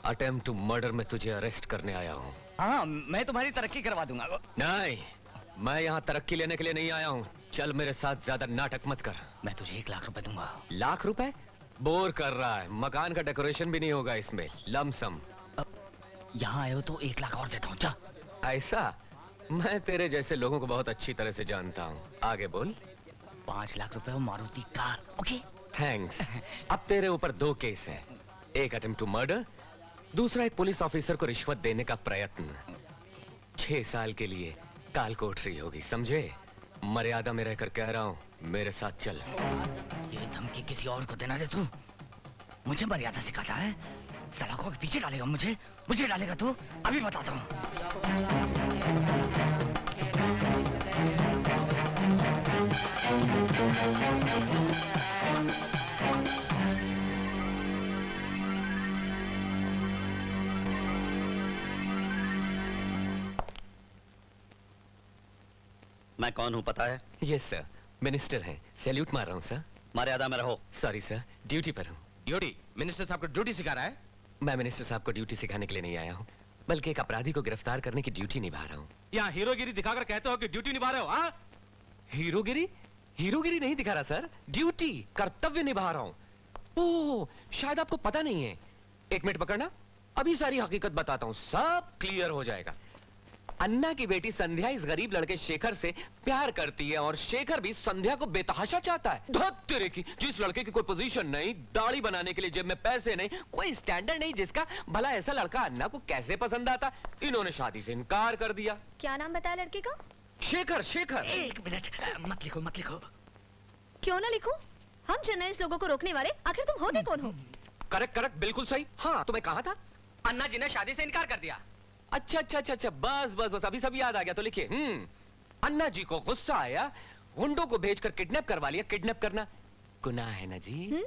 अटेम्प्ट टू मर्डर में तुझे अरेस्ट करने आया हूँ। हाँ, मैं तुम्हारी तरक्की करवा दूंगा। नहीं, मैं यहाँ तरक्की लेने के लिए नहीं आया हूँ। चल मेरे साथ ज्यादा नाटक मत कर। मैं तुझे 1 लाख रुपए दूंगा। लाख रुपए? बोर कर रहा है। मकान का डेकोरेशन भी नहीं होगा इसमें। लमसम। यहाँ आए हो तो 1 लाख और देता हूँ। क्या ऐसा? मैं तेरे जैसे लोगों को बहुत अच्छी तरह से जानता हूँ। आगे बोल। 5 लाख रुपए और मारुति कार। Okay, thanks. अब तेरे ऊपर 2 केस हैं। एक अटेम्प्ट टू मर्डर, दूसरा एक पुलिस ऑफिसर को रिश्वत देने का प्रयत्न। 6 साल के लिए काल कोठरी होगी, समझे? मर्यादा में रहकर कह रहा हूँ, मेरे साथ चल। ये धमकी किसी और को देना रे तू? मुझे मर्यादा सिखाता है? सलाखों के पीछे डालेगा मुझे डालेगा तू? अभी बताता हूँ। मैं कौन हूँ पता है? यस सर, मिनिस्टर हैं। सैल्यूट मार रहा हूँ सर। मर्यादा में रहो। सॉरी सर, ड्यूटी पर हूँ। ड्यूटी? मिनिस्टर साहब को ड्यूटी सिखा रहा है? मैं मिनिस्टर साहब को ड्यूटी सिखाने के लिए नहीं आया हूँ, बल्कि एक अपराधी को गिरफ्तार करने की ड्यूटी निभा रहा हूँ। यहाँ हीरोगिरी दिखाकर कहते हो कि ड्यूटी निभा रहे हो? हाँ? हीरोगिरी? हीरोगिरी नहीं दिखा रहा सर, ड्यूटी, कर्तव्य निभा रहा हूँ। ओह, शायद आपको पता नहीं है। 1 मिनट पकड़ना, अभी सारी हकीकत बताता हूँ, सब क्लियर हो जाएगा। अन्ना की बेटी संध्या इस गरीब लड़के शेखर से प्यार करती है और शेखर भी संध्या को बेतहाशा चाहता है। धत तेरे की, जिस लड़के की कोई पोजीशन नहीं, दाढ़ी बनाने के लिए जेब में पैसे नहीं, कोई स्टैंडर्ड नहीं, जिसका भला ऐसा लड़का अन्ना को कैसे पसंद आता, इन्होंने शादी से इनकार कर दिया। क्या नाम बताया लड़के का? शेखर। शेखर। 1 मिनट, मत लिखो मत लिखो। क्यों ना लिखूं? हम जर्नलिस्ट लोगों को रोकने वाले आखिर तुम होते कौन हो? करेक्ट करेक्ट, बिल्कुल सही। हाँ, तुम्हें कहा था अन्ना जी ने शादी से इनकार कर दिया। अच्छा अच्छा अच्छा अच्छा, बस बस बस, अभी सब याद आ गया। तो लिखिए, अन्ना जी को गुस्सा आया, गुंडों को भेजकर किडनैप करवा लिया। किडनैप करना गुनाह है ना जी?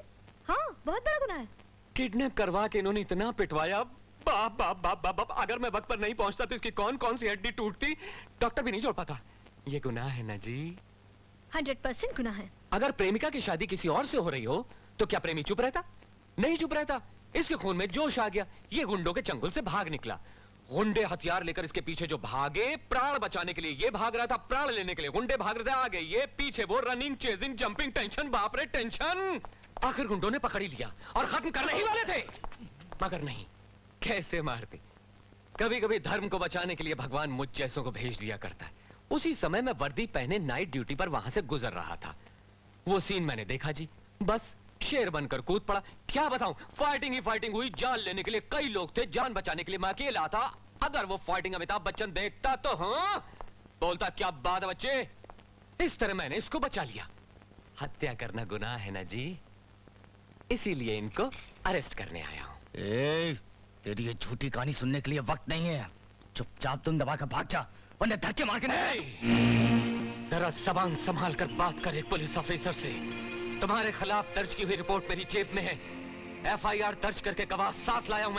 हाँ, बहुत बड़ा गुनाह है। किडनैप करवा के इन्होंने इतना पिटवाया, बाप बाप बाप बाप बाप। अगर मैं वक्त पर नहीं पहुंचता तो इसकी कौन कौन सी हड्डी टूटती, डॉक्टर भी नहीं जोड़ पाता। ये गुनाह है ना जी? 100% गुनाह है। अगर प्रेमिका की शादी किसी और से हो रही हो तो क्या प्रेमी चुप रहता? नहीं चुप रहता। इसके खून में जोश आ गया, ये गुंडों के चंगुल से भाग निकला। गुंडे हथियार लेकर इसके पीछे जो भागे, प्राण बचाने के लिए ये भाग रहा था, प्राण लेने के लिए गुंडे भाग रहे थे आगे, ये पीछे, वो रनिंग, चेजिंग, जंपिंग, टेंशन, बाप रे टेंशन। आखिर गुंडों ने पकड़ ही लिया और खत्म करने ही वाले थे, मगर नहीं, कैसे मारते। कभी कभी धर्म को बचाने के लिए भगवान मुझ जैसों को भेज दिया करता है। उसी समय मैं वर्दी पहने नाइट ड्यूटी पर वहां से गुजर रहा था। वो सीन मैंने देखा जी, बस शेर बनकर कूद पड़ा। क्या बताऊं, फाइटिंग ही फाइटिंग हुई। जान लेने के लिए कई लोग थे, जान बचाने के लिए मैं अकेला था। अगर वो फाइटिंग अमिताभ बच्चन देखता तो हाँ बोलता, क्या बात है बच्चे। इस तरह मैंने इसको बचा लिया। हत्या करना गुनाह है ना जी, इसीलिए इनको अरेस्ट करने आया हूं। तेरी ये झूठी कहानी सुनने के लिए वक्त नहीं है। चुपचाप तुम दबा कर भाग जा, वरना धक्के मार के नहीं। जरा जबान संभाल कर बात कर एक पुलिस ऑफिसर से। तुम्हारे खिलाफ दर्ज की हुई रिपोर्ट मेरी जेब में है। FIR दर्ज करके गवाह साथ लाया हूं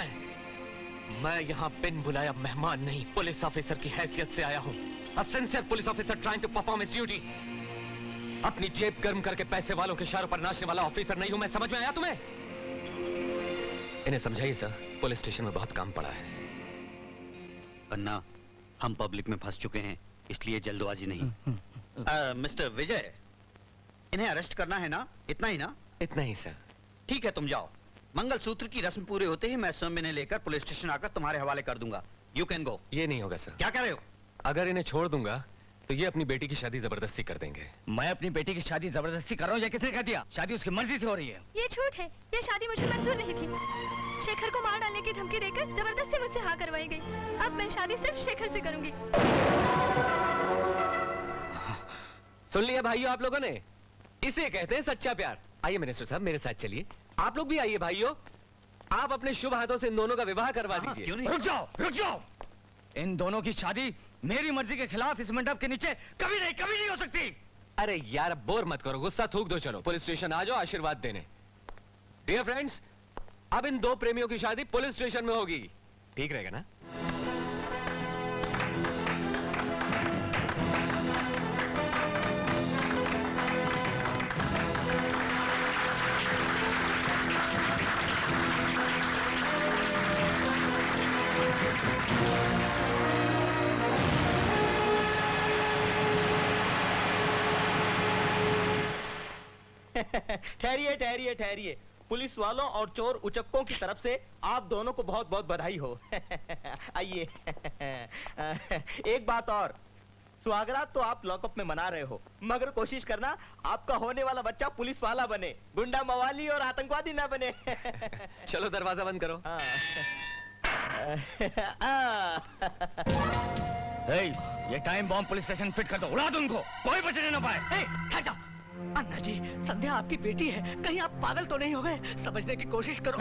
मैं यहाँ बिन बुलाया मेहमान नहीं, पुलिस ऑफिसर की हैसियत से आया हूँ। A sincere police officer trying to perform his duty। अपनी जेब गर्म करके पैसे वालों के इशारों पर नाचने वाला ऑफिसर नहीं हूं मैं। समझ में आया तुम्हें? इन्हें समझाइए सर, पुलिस स्टेशन में बहुत काम पड़ा है। अन्ना, हम पब्लिक में फंस चुके हैं, इसलिए जल्दबाजी नहीं। मिस्टर विजय, इन्हें अरेस्ट करना है ना? इतना ही ना? इतना ही सर। ठीक है, तुम जाओ। मंगलसूत्र की रस्म पूरी होते ही मैं स्वयं इन्हें लेकर पुलिस स्टेशन आकर तुम्हारे हवाले कर दूंगा। You can go. ये नहीं होगा सर। क्या कह रहे हो? अगर इन्हें छोड़ दूंगा तो ये अपनी बेटी की शादी जबरदस्ती कर देंगे। मैं अपनी बेटी की शादी जबरदस्ती कर रहा हूँ या किसने कह दिया? शादी उसकी मर्जी से हो रही है। ये झूठ है, ये शादी मुझे मंजूर नहीं थी। शेखर को मार डालने की धमकी देकर जबरदस्ती मुझसे हाँ करवाई गई। अब मैं शादी सिर्फ शेखर से करूंगी। सुन लिया भाइयों आप लोगों ने, इसे कहते हैं सच्चा प्यार। आइए मिनिस्टर साहब मेरे साथ चलिए। आप लोग भी आइए भाइयों, आप अपने शुभ हाथों से इन दोनों का विवाह करवा दीजिए। क्यों नहीं? रुक जाओ। इन दोनों की शादी मेरी मर्जी के खिलाफ इस मंडप के नीचे कभी नहीं हो सकती। अरे यार बोर मत करो, गुस्सा थूक दो। चलो पुलिस स्टेशन आ जाओ आशीर्वाद देने। डियर फ्रेंड्स, अब इन दो प्रेमियों की शादी पुलिस स्टेशन में होगी। ठीक रहेगा ना? ठहरिए। पुलिस वालों और चोर उचक्कों की तरफ से आप दोनों को बहुत बहुत बधाई हो। आइए। एक बात और, सुहागरात तो आप लॉकअप में मना रहे हो, मगर कोशिश करना आपका होने वाला बच्चा पुलिस वाला बने, गुंडा मवाली और आतंकवादी ना बने। चलो दरवाजा बंद करो। ये time bomb police station fit कर दो, उड़ा दो उनको, कोई बचने ना पाए। ठहर जाओ। अन्ना जी, संध्या आपकी बेटी है, कहीं आप पागल तो नहीं हो गए? समझने की कोशिश करो।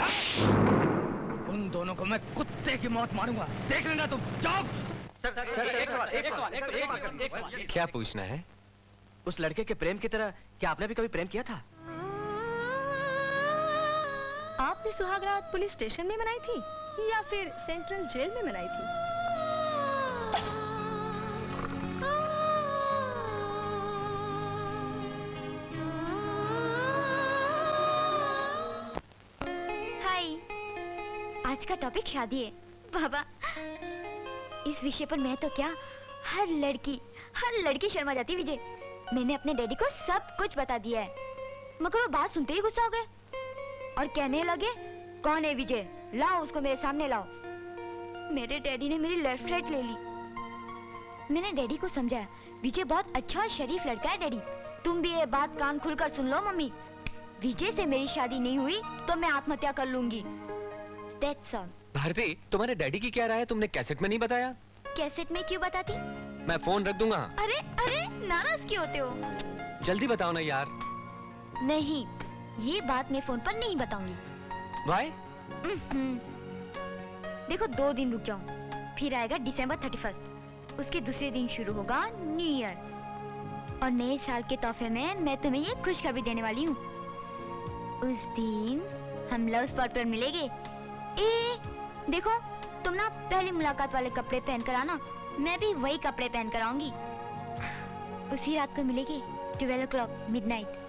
उन दोनों को मैं कुत्ते की मौत मारूंगा, देख लेना तुम। जाओ। एक क्या पूछना है? उस लड़के के प्रेम की तरह क्या आपने भी कभी प्रेम किया था? आपने सुहागरात पुलिस स्टेशन में मनाई थी या फिर सेंट्रल जेल में मनाई थी? आज का टॉपिक शादी है बाबा। इस विषय पर मैं तो क्या, हर लड़की शर्मा जाती। विजय, मैंने अपने डैडी को सब कुछ बता दिया है, मगर वो बात सुनते ही गुस्सा हो गए और कहने लगे, कौन है विजय, लाओ उसको मेरे सामने लाओ। मेरे डैडी ने मेरी लेफ्ट राइट ले ली। मैंने डैडी को समझाया, विजय बहुत अच्छा और शरीफ लड़का है डैडी, तुम भी ये बात कान खुलकर सुन लो मम्मी। विजय से मेरी शादी नहीं हुई तो मैं आत्महत्या कर लूंगी। That's all. भारती, तुम्हारे डैडी की क्या राय है? तुमने कैसेट में नहीं बताया? कैसेट में क्यों बताती? मैं फोन रख दूंगा। अरे नाराज क्यों होते हो? जल्दी बताओ ना यार। नहीं, ये बात मैं फोन पर नहीं बताऊंगी। Why? देखो 2 दिन रुक जाओ, फिर आएगा December 31, उसके दूसरे दिन शुरू होगा न्यू ईयर, और नए साल के तोहफे में मैं तुम्हें ये खुशखबरी देने वाली हूँ। उस दिन हम लव स्पॉट पर मिलेंगे। देखो, तुम ना पहली मुलाकात वाले कपड़े पहन कर आना, मैं भी वही कपड़े पहन कर आऊंगी। उसी रात को मिलेंगे 12 o'clock midnight।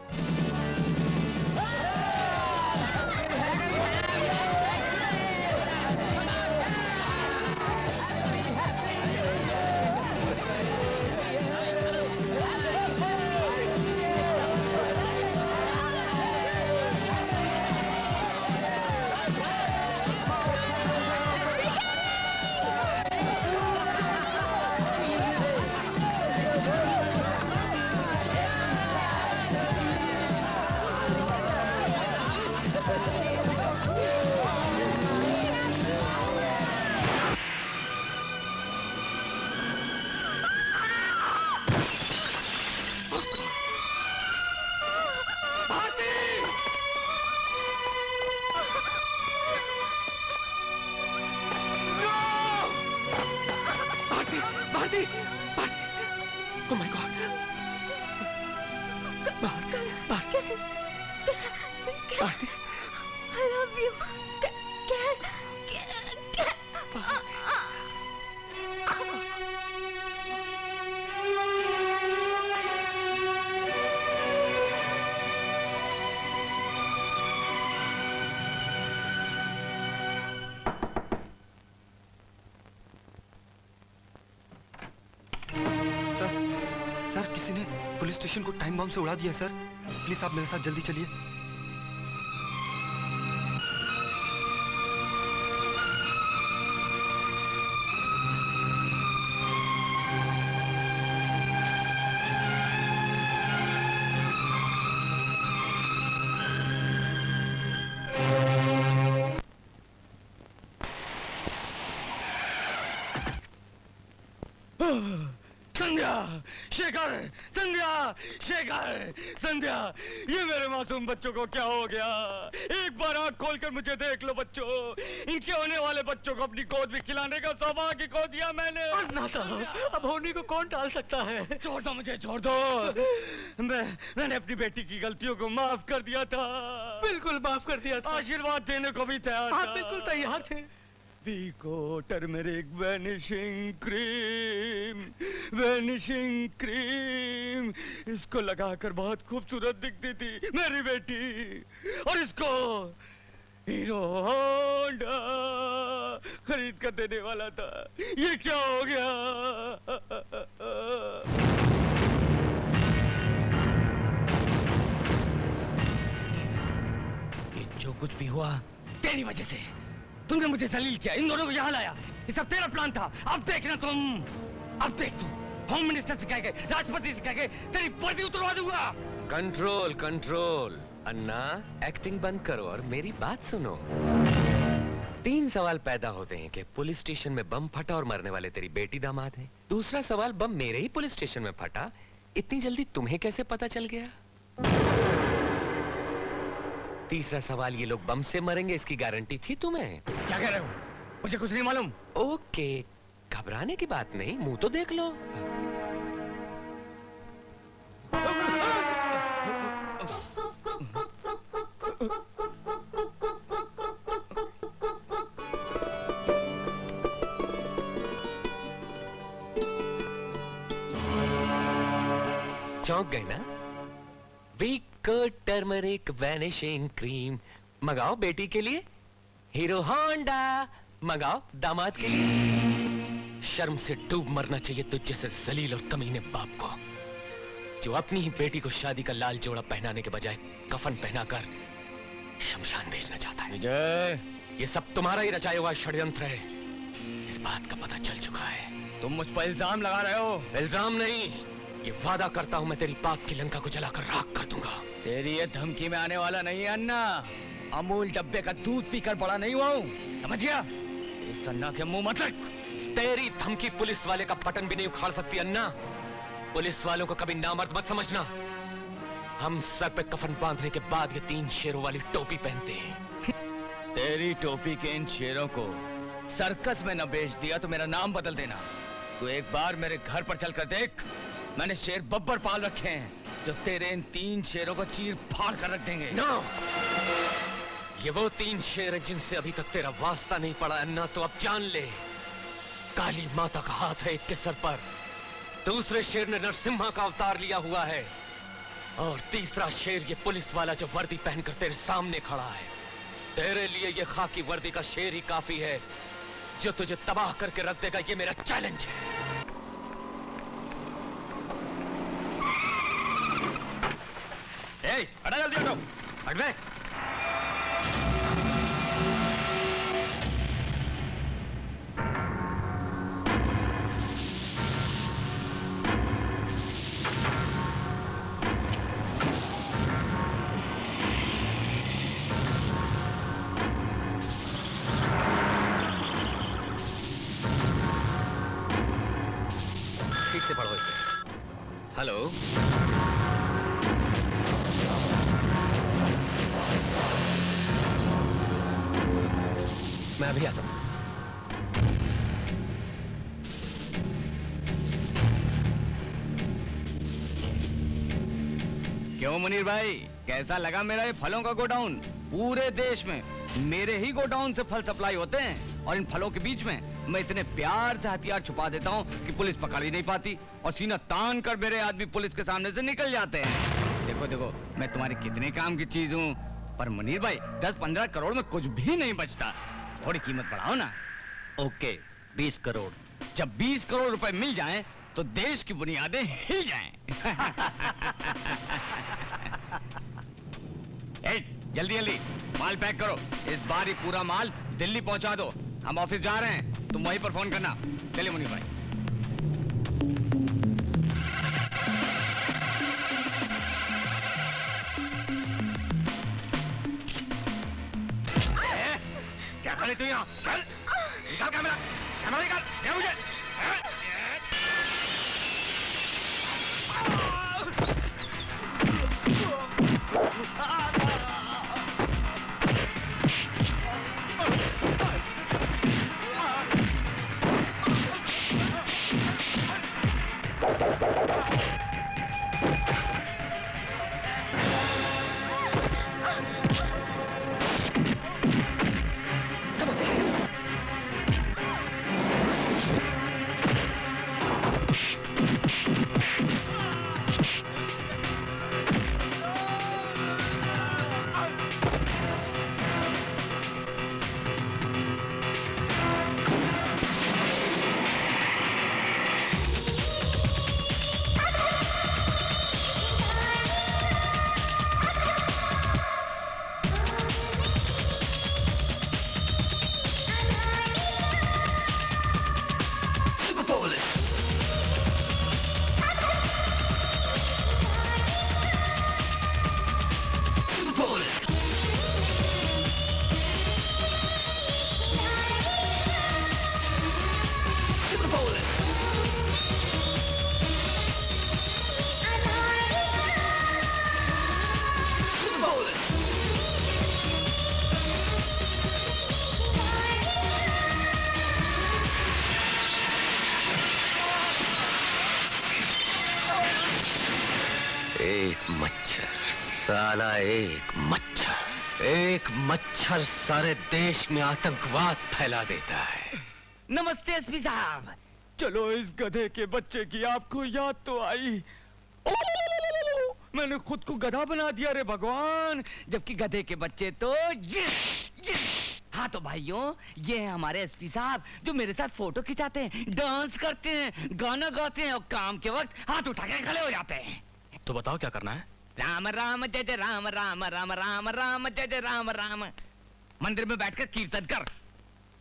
किसी ने पुलिस स्टेशन को टाइम बम से उड़ा दिया सर। प्लीज आप मेरे साथ जल्दी चलिए। संध्या, शेखर, संध्या, शेखर, संध्या, ये मेरे मासूम बच्चों को क्या हो गया? एक बार आँख खोलकर मुझे देख लो बच्चों। इनके होने वाले बच्चों को अपनी गोद में खिलाने का सौभाग्य खो दिया मैंने। अन्ना साहब, अब होने को कौन टाल सकता है? छोड़ दो मुझे, छोड़ दो। मैंने अपनी बेटी की गलतियों को माफ कर दिया था। बिल्कुल माफ कर दिया था। आशीर्वाद देने को भी तैयार था। आप बिल्कुल तैयार थे। Vicco turmeric vanishing cream, vanishing cream, इसको लगाकर बहुत खूबसूरत दिखती थी मेरी बेटी। और इसको हीरो होंडा खरीद कर देने वाला था। ये क्या हो गया? ये जो कुछ भी हुआ तेरी वजह से। तुमने मुझे जलील किया, इन दोनों को यहाँ लाया। ये सब तेरा प्लान था। अब देखना तुम, अब देख तू होम मिनिस्टर से कह के, राष्ट्रपति से कह के तेरी वर्दी उतरवा दूंगा। Control, control. अन्ना, एक्टिंग बंद करो और मेरी बात सुनो। 3 सवाल पैदा होते हैं कि पुलिस स्टेशन में बम फटा और मरने वाले तेरी बेटी दामाद है। दूसरा सवाल, बम मेरे ही पुलिस स्टेशन में फटा, इतनी जल्दी तुम्हें कैसे पता चल गया? तीसरा सवाल, ये लोग बम से मरेंगे इसकी गारंटी थी तुम्हें? क्या कह रहे हो? मुझे कुछ नहीं मालूम। ओके, घबराने की बात नहीं, मुंह तो देख लो। चौंक गए ना? वीको टर्मरिक वैनिशिंग क्रीम मंगाओ बेटी के लिए, हीरो होंडा मंगाओ दामाद के लिए। शर्म से डूब मरना चाहिए तुझ जैसे जलील और कमीने बाप को, जो अपनी ही बेटी को शादी का लाल जोड़ा पहनाने के बजाय कफन पहनाकर शमशान भेजना चाहता है। विजय, ये सब तुम्हारा ही रचाया हुआ षड्यंत्र है, इस बात का पता चल चुका है। तुम मुझ पर इल्जाम लगा रहे हो। इल्जाम नहीं, ये वादा करता हूं मैं तेरी पाप की लंका को जलाकर राख कर दूंगा। तेरी ये धमकी में आने वाला नहीं है अन्ना। अमूल डब्बे का दूध पीकर बड़ा नहीं हुआ हूं, समझ गया? इस अन्ना के मुंह मत रख। तेरी धमकी पुलिस वाले का बटन भी नहीं उखाड़ सकती अन्ना। पुलिस वालों को कभी नामर्द मत समझना। हम सर पे कफन बांधने के बाद ये 3 शेरों वाली टोपी पहनते हैं। तेरी टोपी के इन शेरों को सर्कस में न बेच दिया तो मेरा नाम बदल देना। तू एक बार मेरे घर पर चलकर देख, मैंने शेर बब्बर पाल रखे हैं जो तेरे इन 3 शेरों को चीर फाड़ कर रख देंगे। नो! ये वो 3 शेर हैं जिनसे अभी तक तेरा वास्ता नहीं पड़ा अन्ना, तो अब जान ले। काली माता का हाथ है एक के सर पर, दूसरे शेर ने नरसिम्हा का अवतार लिया हुआ है, और तीसरा शेर ये पुलिस वाला जो वर्दी पहनकर तेरे सामने खड़ा है। तेरे लिए ये खाकी वर्दी का शेर ही काफी है जो तुझे तबाह करके रख देगा। ये मेरा चैलेंज है। हटा जल्दी, हटो, हट बे। ठीक से पढ़ो इसे। हेलो, मैं अभी आता हूं। क्यों मुनीर भाई, कैसा लगा मेरा ये फलों का गोडाउन? पूरे देश में मेरे ही गोडाउन से फल सप्लाई होते हैं, और इन फलों के बीच में मैं इतने प्यार से हथियार छुपा देता हूँ कि पुलिस पकड़ ही नहीं पाती, और सीना तान कर मेरे आदमी पुलिस के सामने से निकल जाते हैं। देखो देखो, मैं तुम्हारे कितने काम की चीज हूँ, पर मुनीर भाई 10-15 करोड़ में कुछ भी नहीं बचता। थोड़ी कीमत बढ़ाओ ना। ओके, 20 करोड़। जब 20 करोड़ रुपए मिल जाएं, तो देश की बुनियादें हिल जाएं। जल्दी जल्दी माल पैक करो। इस बार ही पूरा माल दिल्ली पहुंचा दो। हम ऑफिस जा रहे हैं, तुम वहीं पर फोन करना। चलिए मुनीर भाई। क्या करे तू यहाँ? चल, निकाल कैमरा, कैमरा निकाल, दे मुझे। साला एक मच्छर सारे देश में आतंकवाद फैला देता है। नमस्ते एसपी साहब। चलो इस गधे के बच्चे की आपको याद तो आई। मैंने खुद को गधा बना दिया रे भगवान, जबकि गधे के बच्चे तो हाँ तो भाइयों, ये है हमारे एसपी साहब जो मेरे साथ फोटो खिंचाते हैं, डांस करते हैं, गाना गाते हैं और काम के वक्त हाथ उठा के खड़े हो जाते हैं। तो बताओ क्या करना है? राम राम जय जय राम राम राम राम राम जय जय राम राम। मंदिर में बैठकर कीर्तन कर।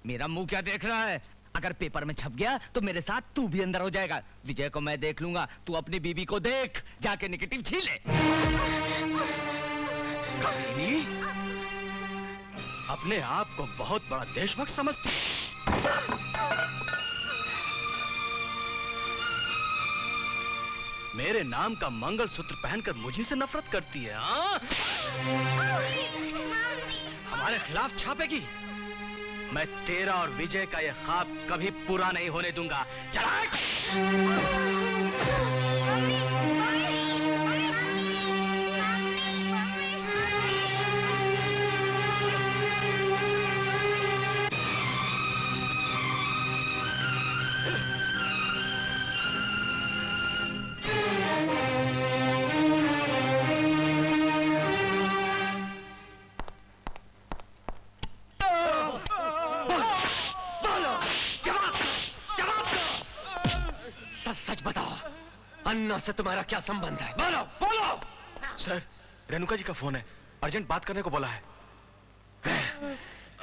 मेरा मुंह क्या देख रहा है? अगर पेपर में छप गया तो मेरे साथ तू भी अंदर हो जाएगा। विजय को मैं देख लूंगा, तू अपनी बीबी को देख, जाके नेगेटिव छीले। कमीनी, अपने आप को बहुत बड़ा देशभक्त समझते। मेरे नाम का मंगलसूत्र पहनकर मुझे से नफरत करती है। हमारे खिलाफ छापेगी। मैं तेरा और विजय का यह ख्वाब कभी पूरा नहीं होने दूंगा। चला। सच बताओ, अन्ना से तुम्हारा क्या संबंध है? बोलो बोलो। सर, रेणुका जी का फोन है, अर्जेंट बात करने को बोला है।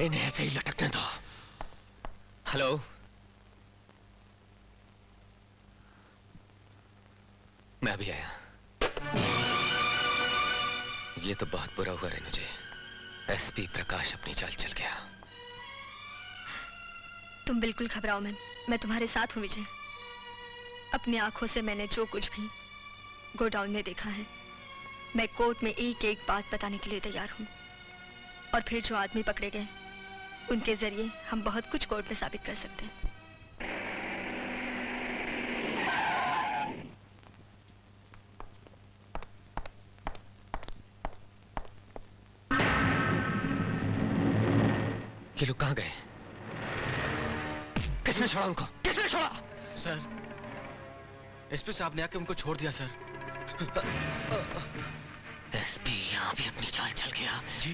इन्हें ऐसे ही लटकने दो। हेलो, मैं अभी आया। ये तो बहुत बुरा हुआ रेणु जी। एसपी प्रकाश अपनी चाल चल गया। तुम बिल्कुल घबराओ मत, मैं तुम्हारे साथ हूँ विजय। अपनी आंखों से मैंने जो कुछ भी गोडाउन में देखा है, मैं कोर्ट में एक एक बात बताने के लिए तैयार हूँ। और फिर जो आदमी पकड़े गए, उनके जरिए हम बहुत कुछ कोर्ट में साबित कर सकते हैं। ये लोग कहाँ गए? किसने छोड़ा उनको? किसने छोड़ा? सर, एसपी साहब ने आके उनको छोड़ दिया सर। एसपी यहाँ भी अपनी चाल चल गया। जी।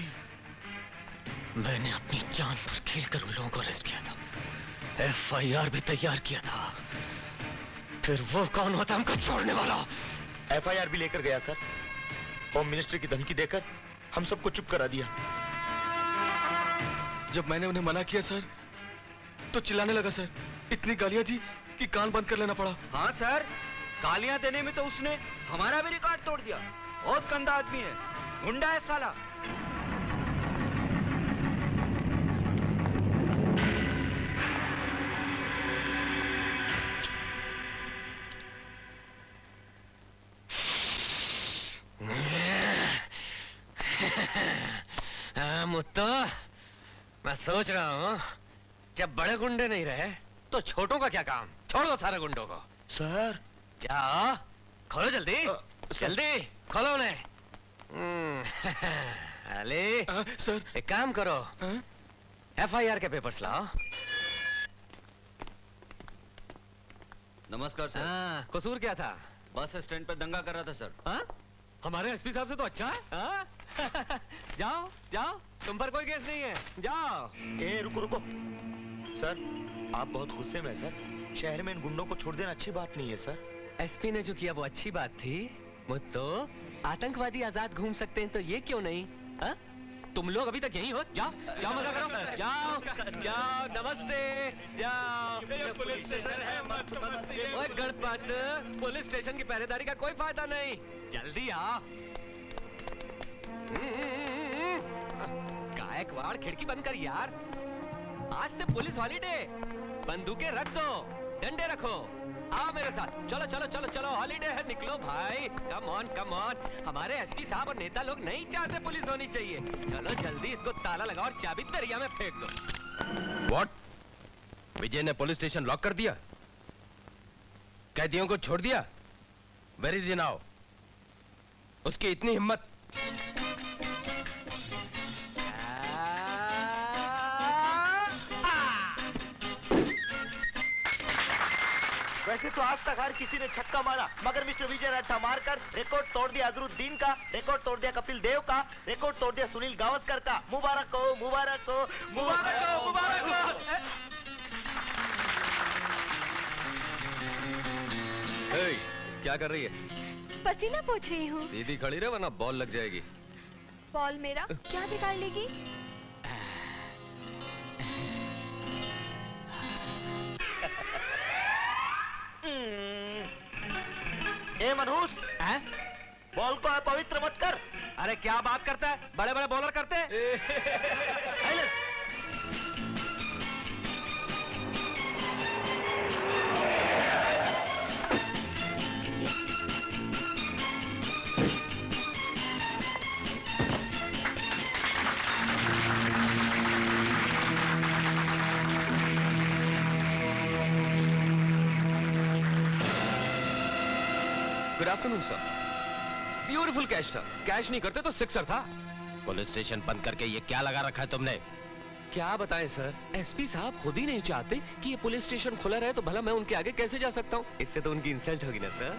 मैंने अपनी जान पर खेलकर उन लोगों को अरेस्ट किया था, एफआईआर भी तैयार किया था। फिर वो कौन होता हमको छोड़ने वाला? एफआईआर भी लेकर गया सर। होम मिनिस्टर की धमकी देकर हम सबको चुप करा दिया। जब मैंने उन्हें मना किया सर, तो चिल्लाने लगा सर। इतनी गालियां दी कि कान बंद कर लेना पड़ा। हाँ सर, गालियां देने में तो उसने हमारा भी रिकॉर्ड तोड़ दिया। बहुत गंदा आदमी है, गुंडा है साला। मुत्तो, मैं सोच रहा हूँ जब बड़े गुंडे नहीं रहे तो छोटों का क्या काम? छोड़ दो सारे गुंडों को। सर, जाओ, खोलो जल्दी। जल्दी खोलो उन्हें। अली, सर एक काम करो, एफआईआर के पेपर्स लाओ। नमस्कार सर। हाँ, कसूर क्या था? बस स्टैंड पर दंगा कर रहा था सर। हाँ? हमारे एसपी साहब से तो अच्छा है। हाँ? जाओ जाओ, तुम पर कोई केस नहीं है, जाओ। रुको रुको सर, आप बहुत गुस्से में हैं सर। शहर में इन गुंडों को छोड़ देना अच्छी बात नहीं है सर। एसपी ने जो किया वो अच्छी बात थी। मुत्तो, आतंकवादी आजाद घूम सकते हैं तो ये क्यों नहीं? हा? तुम लोग अभी तक यहीं हो? जाओ जाओ, मजा करो। जाओ जाओ, नमस्ते। जाओ, पुलिस स्टेशन है, मस्त मस्त। ओए गणपत, पुलिस स्टेशन की पहरेदारी का कोई फायदा नहीं। जल्दी आओ। गायकवाड़, खिड़की बंद कर यार। आज से पुलिस हॉलीडे। बंदूकें रख दो, डंडे रखो। आओ मेरे साथ, चलो चलो चलो चलो, हॉलीडे है, निकलो भाई। Come on come on. हमारे एसपी साहब और नेता लोग नहीं चाहते पुलिस होनी चाहिए। चलो जल्दी इसको ताला लगाओ और चाबी दरिया में फेंक दो। व्हाट? विजय ने पुलिस स्टेशन लॉक कर दिया, कैदियों को छोड़ दिया? Where is he now? उसकी इतनी हिम्मत वैसे तो आज तक हर किसी ने छक्का मारा, मगर मिस्टर विजय रट्टा मारकर रिकॉर्ड तोड़ दिया अजरुद्दीन का, रिकॉर्ड तोड़ दिया कपिल देव का, रिकॉर्ड तोड़ दिया सुनील गावस्कर का। मुबारक हो, मुबारक हो, मुबारक हो, मुबारक हो। क्या कर रही है? पसीना पोंछ रही हूँ। सीधी खड़ी रहे वरना बॉल लग जाएगी। बॉल मेरा क्या बिगाड़ लेगी? ए मनहूस, बॉल को अपवित्र मत कर। अरे क्या बात करता है, बड़े बड़े बॉलर करते हैं। Good afternoon sir. Beautiful catch था, कैच नहीं करते तो सिक्सर था। पुलिस स्टेशन बंद करके ये क्या लगा रखा है तुमने? क्या बताएं सर, एसपी साहब खुद ही नहीं चाहते कि ये पुलिस स्टेशन खुला रहे, तो भला मैं उनके आगे कैसे जा सकता हूँ? इससे तो उनकी इंसल्ट होगी ना सर।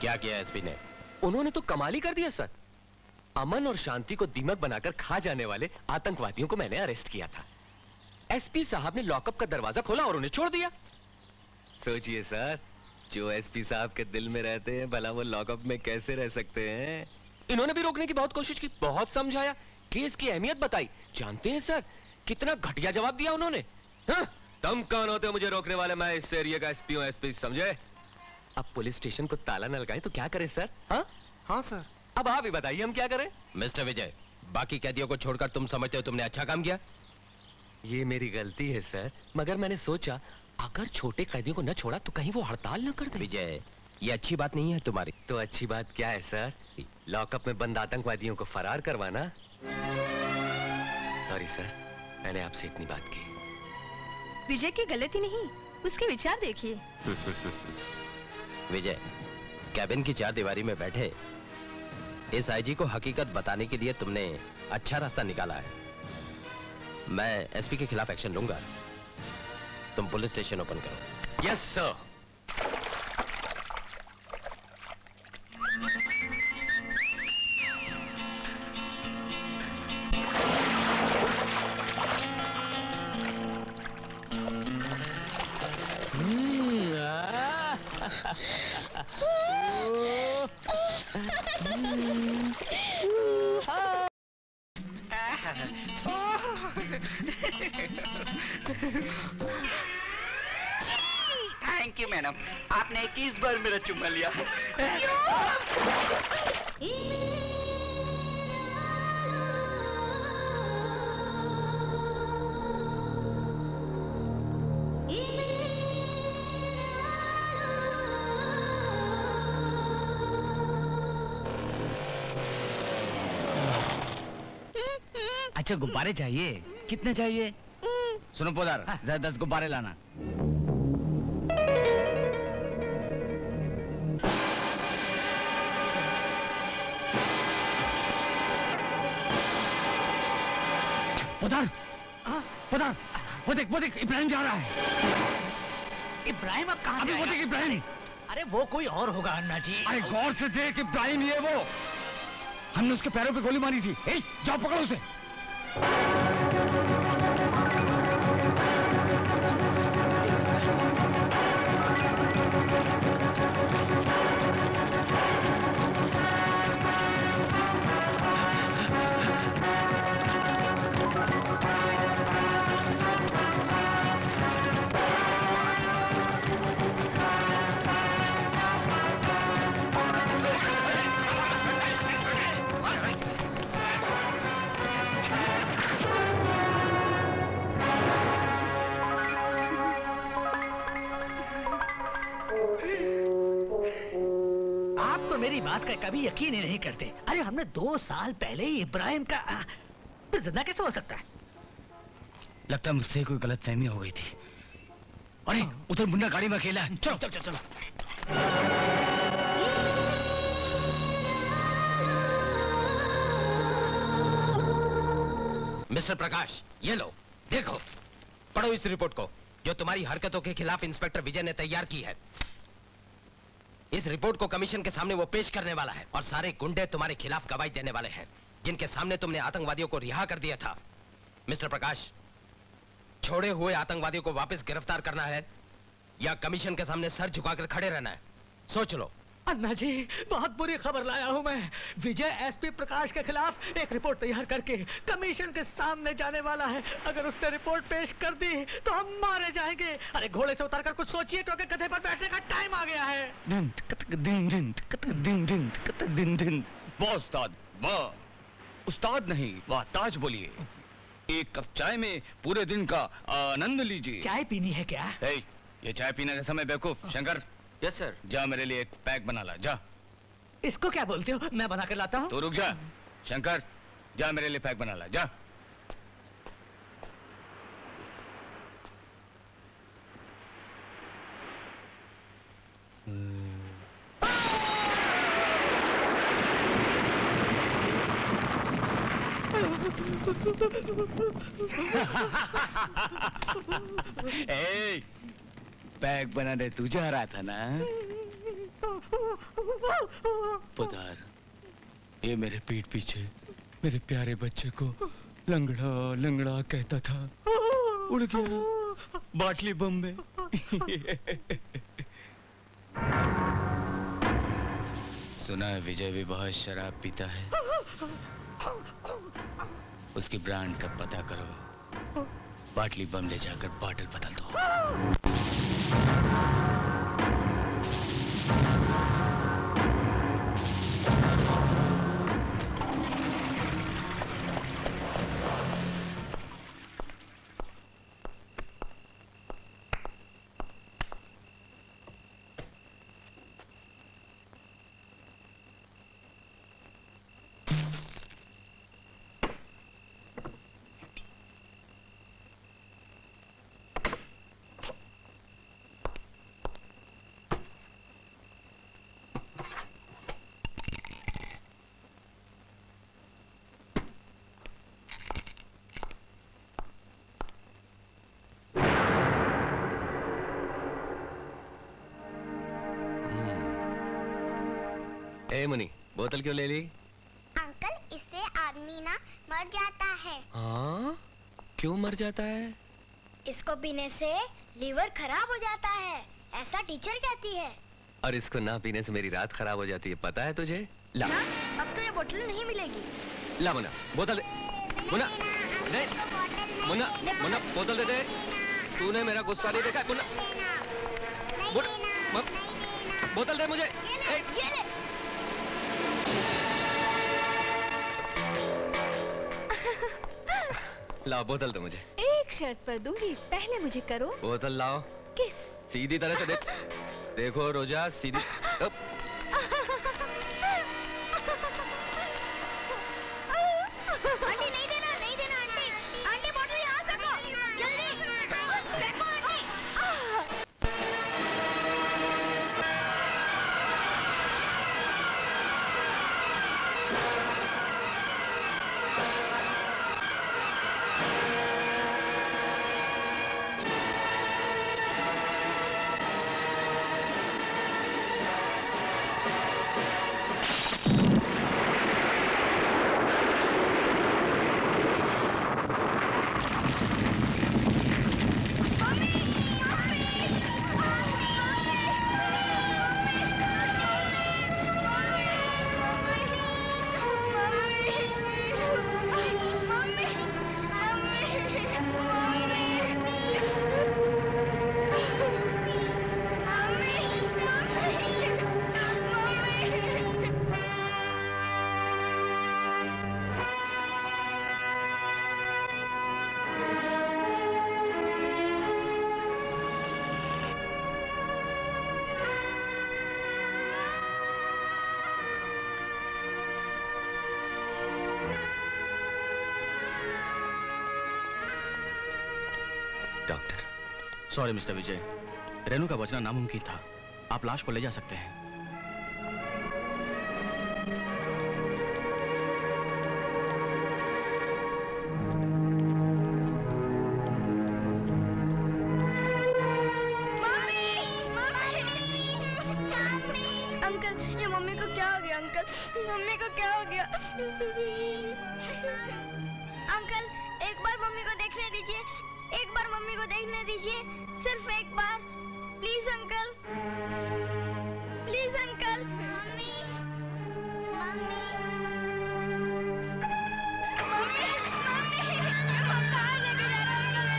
क्या किया एसपी ने? उन्होंने तो कमाल ही कर दिया सर। अमन और शांति को दीमक बनाकर खा जाने वाले आतंकवादियों को मैंने अरेस्ट किया था। एसपी साहब ने लॉकअप का दरवाजा खोला और उन्हें छोड़ दिया। सोचिए सर, जो एसपी साहब के दिल में रहते हैं, भला वो लॉकअप में कैसे रह सकते हैं? इन्होंने भी रोकने की बहुत कोशिश की, बहुत समझाया, केस की अहमियत बताई। जानते हैं सर कितना घटिया जवाब दिया उन्होंने। हाँ? तुम कौन होते हो मुझे रोकने वाले? मैं इस एरिया का एसपी हूं, एसपी समझे? अब पुलिस स्टेशन को ताला न लगाएं तो क्या करें सर? हाँ हाँ सर। अब आप ही बताइए हम क्या करें? मिस्टर विजय, बाकी कैदियों को छोड़कर तुम समझते हो तुमने अच्छा काम किया? ये मेरी गलती है सर, मगर मैंने सोचा अगर छोटे कैदियों को न छोड़ा तो कहीं वो हड़ताल न कर दे। विजय, ये अच्छी बात नहीं है तुम्हारी। तो अच्छी बात क्या है सर? लॉकअप में बंद आतंकवादियों को फरार करवाना। सॉरी सर, मैंने आपसे इतनी बात की। विजय की गलती नहीं, उसके विचार देखिए। विजय, कैबिन की चार दीवारी में बैठे इस आईजी को हकीकत बताने के लिए तुमने अच्छा रास्ता निकाला है। मैं एसपी के खिलाफ एक्शन लूंगा। तुम पुलिस स्टेशन ओपन करो। Yes sir. Thank you madam, आपने 21 बार मेरा चुम्मा लिया। अच्छा गुब्बारे चाहिए? कितने चाहिए? सुनो पोदार, जरा 10 गुब्बारे लाना। पोदार, पोदार, वो देख इब्राहिम जा रहा है। इब्राहिम अब कहाँ से वो देख इब्राहिम। अरे वो कोई और होगा अन्ना जी। अरे गौर से देख, इब्राहिम ये वो। हमने उसके पैरों पे गोली मारी थी। जाओ पकड़ो उसे। मेरी बात का कभी यकीन ही नहीं करते। अरे हमने 2 साल पहले ही इब्राहिम का फिर जिंदा कैसे हो सकता है? लगता है मुझसे कोई गलतफहमी हो गई थी। अरे उधर मुन्ना गाड़ी में अकेला है। चलो चलो चलो। मिस्टर प्रकाश, ये लो, देखो, पढ़ो इस रिपोर्ट को जो तुम्हारी हरकतों के खिलाफ इंस्पेक्टर विजय ने तैयार की है। इस रिपोर्ट को कमीशन के सामने वो पेश करने वाला है और सारे गुंडे तुम्हारे खिलाफ गवाही देने वाले हैं, जिनके सामने तुमने आतंकवादियों को रिहा कर दिया था। मिस्टर प्रकाश, छोड़े हुए आतंकवादियों को वापस गिरफ्तार करना है या कमीशन के सामने सर झुकाकर खड़े रहना है, सोच लो। अन्ना जी, बहुत बुरी खबर लाया हूँ मैं। विजय एसपी प्रकाश के खिलाफ एक रिपोर्ट तैयार करके कमीशन के सामने जाने वाला है। अगर उसने रिपोर्ट पेश कर दी तो हम मारे जाएंगे। अरे घोड़े से उतरकर कुछ सोचिए, क्योंकि गधे पर बैठने का टाइम आ गया है। वाह उस्ताद, वाह। उस्ताद नहीं, वाह ताज बोलिए। एक कप चाय में पूरे दिन का आनंद लीजिए। चाय पीनी है क्या? ये चाय पीने का समय बेवकूफ। Shankar, yes sir. जा मेरे लिए एक पैक बना ला, जा। इसको क्या बोलते हो? मैं बना कर लाता हूँ। तो रुक जा। शंकर, जा मेरे लिए पैक बना ला, जा। पैक बनाने तू जा रहा था ना? पुदार, ये मेरे पीठ पीछे मेरे प्यारे बच्चे को लंगड़ा लंगड़ा कहता था, उड़ गया बाटली बम में। सुना है विजय भी बहुत शराब पीता है। उसकी ब्रांड का पता करो, बाटली बम ले जाकर बॉटल बदल दो। ए मुनी, बोतल क्यों ले ली? अंकल, इससे आदमी ना मर जाता है। हाँ? क्यों मर जाता है? इसको पीने से लीवर खराब हो जाता है, ऐसा टीचर कहती है। और इसको ना पीने से मेरी रात खराब हो जाती है, पता है तुझे? ला। ना, अब तो ये बोतल नहीं मिलेगी। ला मुन्ना, बोतल दे। मुन्ना, नहीं। मुन्ना, मुन्ना, बोतल दे दे। तूने मेरा गुस्सा नहीं देखा, मुन्ना। बोतल दे मुझे। ये ले। लाओ बोतल दो मुझे। एक शर्त पर दूंगी, पहले मुझे करो। बोतल लाओ। किस? सीधी तरह से देख। देखो रोजा, सीधी। आंटी नहीं देना, नहीं देना आंटी। आंटी बोतल यहाँ फेंको, जल्दी फेंको आंटी। सॉरी मिस्टर विजय, रेनू का बचना नामुमकिन था। आप लाश को ले जा सकते हैं। मम्मी को क्या हो गया? अंकल एक बार मम्मी को देखने दीजिए, एक बार मम्मी को देखने दीजिए, सिर्फ एक बार, please uncle, please uncle. Mummy, mummy, mummy, mummy, हम कहाँ लेके जा रहे हैं?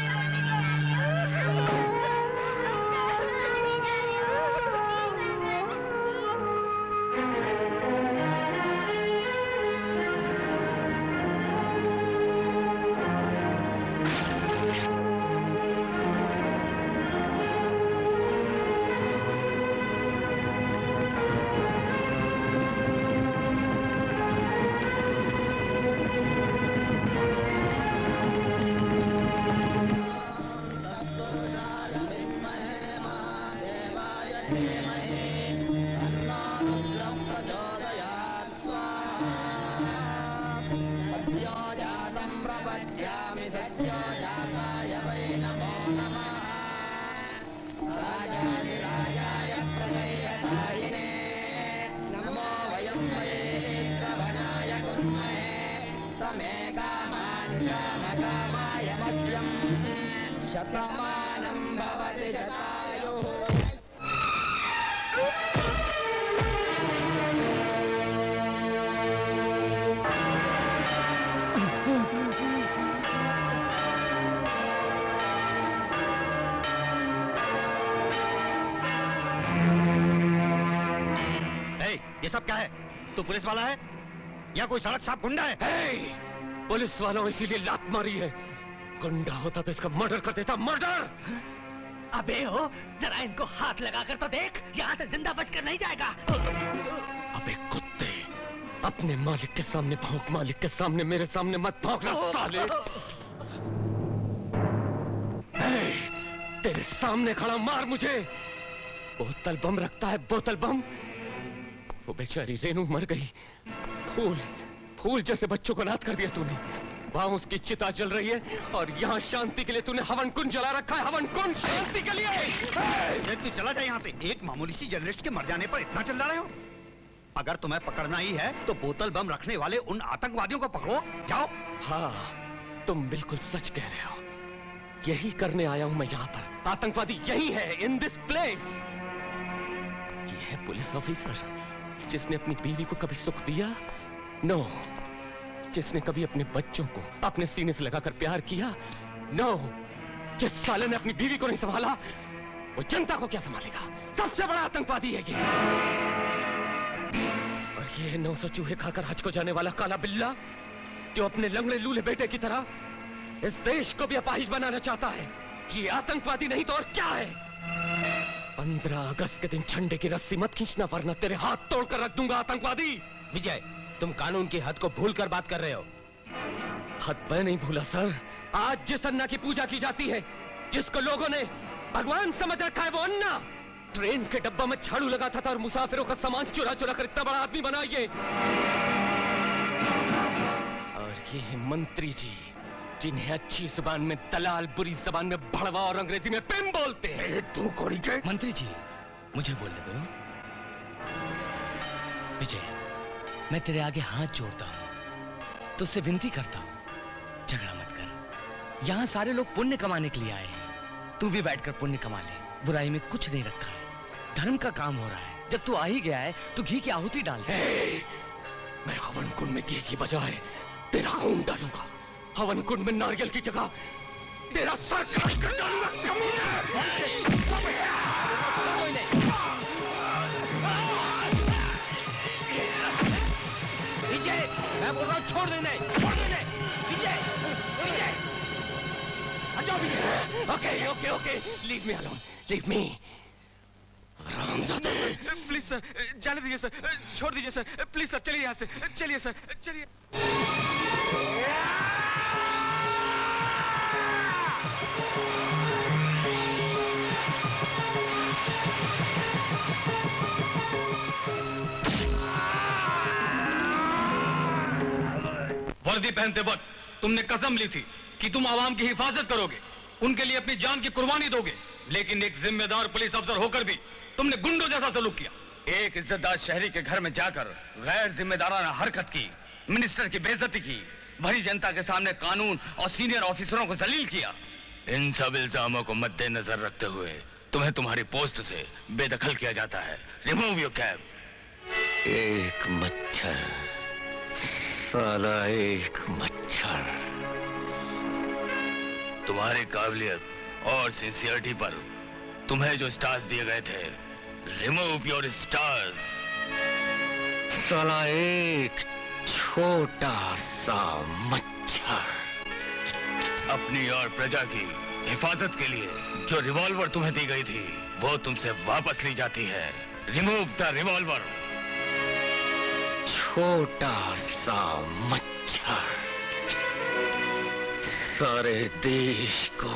शतमानं भवति शतायुः। ये सब क्या है? तू पुलिस वाला है या कोई सड़क साफ गुंडा है? पुलिस वालों इसीलिए लात मारी है। गुंडा होता तो इसका मर्डर कर देता, मर्डर। अबे हो, जरा इनको हाथ लगा कर तो देख, यहाँ से जिंदा बचकर नहीं जाएगा। अबे कुत्ते, अपने मालिक के सामने भौंक, मालिक के सामने मेरे सामने मत भौंकना साले। तेरे सामने खड़ा मार मुझे। बोतल बम रखता है, बोतल बम। वो बेचारी रेनू मर गई। फूल जैसे बच्चों को अनाथ कर दिया तूने। वहां उसकी चिता जल रही है और यहाँ शांति के लिए तूने हवन कुंड जला रखा है। हवन कुंड शांति के लिए। तू चला जाए यहाँ से। एक मामूली सी जर्नलिस्ट के मर जाने पर इतना चिल्ला रहे हो? अगर तुम्हें पकड़ना ही है तो बोतल बम रखने वाले उन आतंकवादियों को पकड़ो, जाओ। हाँ, तुम बिल्कुल सच कह रहे हो। यही करने आया हूं मैं यहाँ पर। आतंकवादी यही है, इन दिस प्लेस। ये है पुलिस ऑफिसर जिसने अपनी बीवी को कभी सुख दिया? नो। जिसने कभी अपने बच्चों को अपने सीने से लगाकर प्यार किया? नो। जिस साले ने अपनी बीवी को नहीं संभाला, वो जनता को क्या संभालेगा? सबसे बड़ा आतंकवादी है ये। और ये 900 चूहे खाकर हज को जाने वाला काला बिल्ला जो अपने लंगड़े लूले बेटे की तरह इस देश को भी अपाहिज बनाना चाहता है। ये आतंकवादी नहीं तो और क्या है? 15 अगस्त के दिन झंडे की रस्सी मत खींचना वरना तेरे हाथ तोड़कर रख दूंगा आतंकवादी। विजय, तुम कानून की हद को भूलकर बात कर रहे हो। हद मैं नहीं भूला सर। आज जिस अन्ना की पूजा की जाती है, जिसको लोगों ने भगवान समझ रखा है, वो अन्ना ट्रेन के डब्बा में झाड़ू लगाता था और मुसाफिरों का सामान चुरा चुरा कर इतना बड़ा आदमी बना ये। और ये है मंत्री जी जिन्हें अच्छी जुबान में दलाल, बुरी जुबान में भड़वा और अंग्रेजी में पिम बोलते हैं। तू कोड़ी के मंत्री जी, मुझे बोलने दो। विजय, मैं तेरे आगे हाथ जोड़ता हूं, तुझसे विनती करता हूं, झगड़ा मत कर। यहाँ सारे लोग पुण्य कमाने के लिए आए हैं। तू भी बैठकर पुण्य कमा ले। बुराई में कुछ नहीं रखा है, धर्म का काम हो रहा है। जब तू आ ही गया है तो घी की आहुति डाल दे। मैं हवन कुंड में घी की बजाय तेरा खून डालूंगा। हवन कुंड में नारियल की जगह तेरा सर काट कर डालूंगा। विजय, मैं बोल रहा हूँ छोड़ देने, छोड़ देने। विजय, विजय, हटाओ Vijay. Okay okay okay, leave me alone, leave me. Please sir, जाने दीजिए सर, छोड़ दीजिए सर, प्लीज सर, चलिए यहाँ से, चलिए सर, चलिए। वर्दी पहनते वक्त तुमने कसम ली थी कि तुम आवाम की हिफाजत करोगे, उनके लिए अपनी जान की कुर्बानी दोगे, लेकिन एक जिम्मेदार पुलिस अफसर होकर भी तुमने गुंडों जैसा सलूक किया। एक इज्जतदार शहरी के घर में जाकर गैर जिम्मेदाराना हरकत की, मिनिस्टर की बेइज्जती की, भरी जनता के सामने कानून और सीनियर ऑफिसरों को जलील किया। इन सब इल्जामों को मद्देनजर रखते हुए तुम्हें तुम्हारी पोस्ट से बेदखल किया जाता है। Remove your cap. एक मच्छर, साला एक मच्छर। तुम्हारी काबिलियत और सिंसियरिटी पर तुम्हें जो स्टार्स दिए गए थे, रिमूव योर स्टार्स। साला एक छोटा सा मच्छर। अपनी और प्रजा की हिफाजत के लिए जो रिवॉल्वर तुम्हें दी गई थी, वो तुमसे वापस ली जाती है। Remove the revolver. छोटा सा मच्छर सारे देश को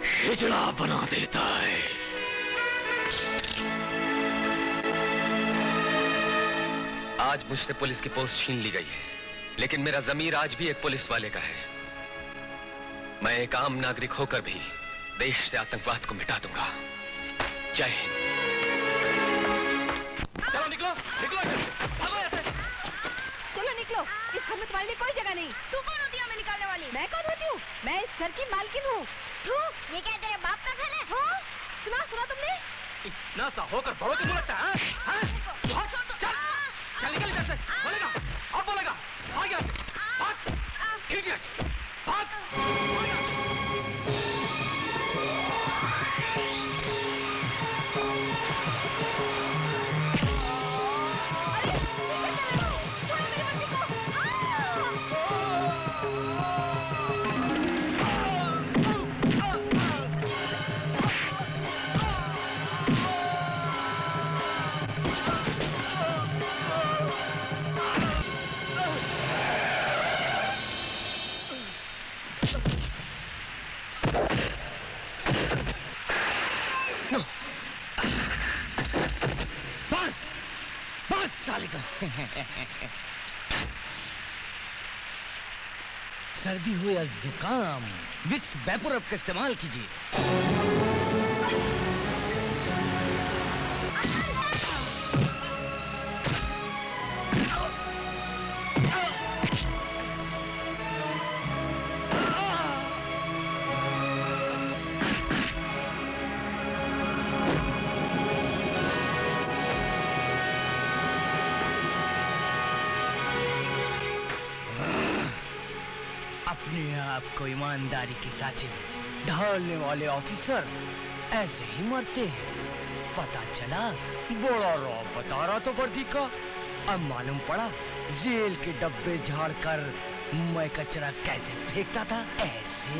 हिजड़ा बना देता है। आज मुझसे पुलिस की पोस्ट छीन ली गई है, लेकिन मेरा जमीर आज भी एक पुलिस वाले का है। मैं एक आम नागरिक होकर भी देश से आतंकवाद को मिटा दूंगा। जय हिंद। चलो निकलो, निकलो, भागो ऐसे। चलो निकलो, इस घर में तुम्हारे लिए कोई जगह नहीं। तू कौन होती है हमें निकालने वाली? मैं कौन होती हूँ? मैं इस घर की मालकिन हूँ। तू ये क्या तेरे बाप का घर है? हाँ, सुना तुमने? इतना सा होकर बड़ों को लगता है? चल निकल इधर से। बोलेगा, अब बोलेगा। भाग यहाँ से, भाग, इडियट, भाग। सर्दी हो या जुकाम, विक्स वैपोरब का इस्तेमाल कीजिए। अपने आप को ईमानदारी की साँचे में ढालने वाले ऑफिसर ऐसे ही मरते हैं। पता चला बड़ा रॉब बता रहा तो वर्दी का, अब मालूम पड़ा जेल के डब्बे झाड़कर मैं कचरा कैसे फेंकता था। ऐसे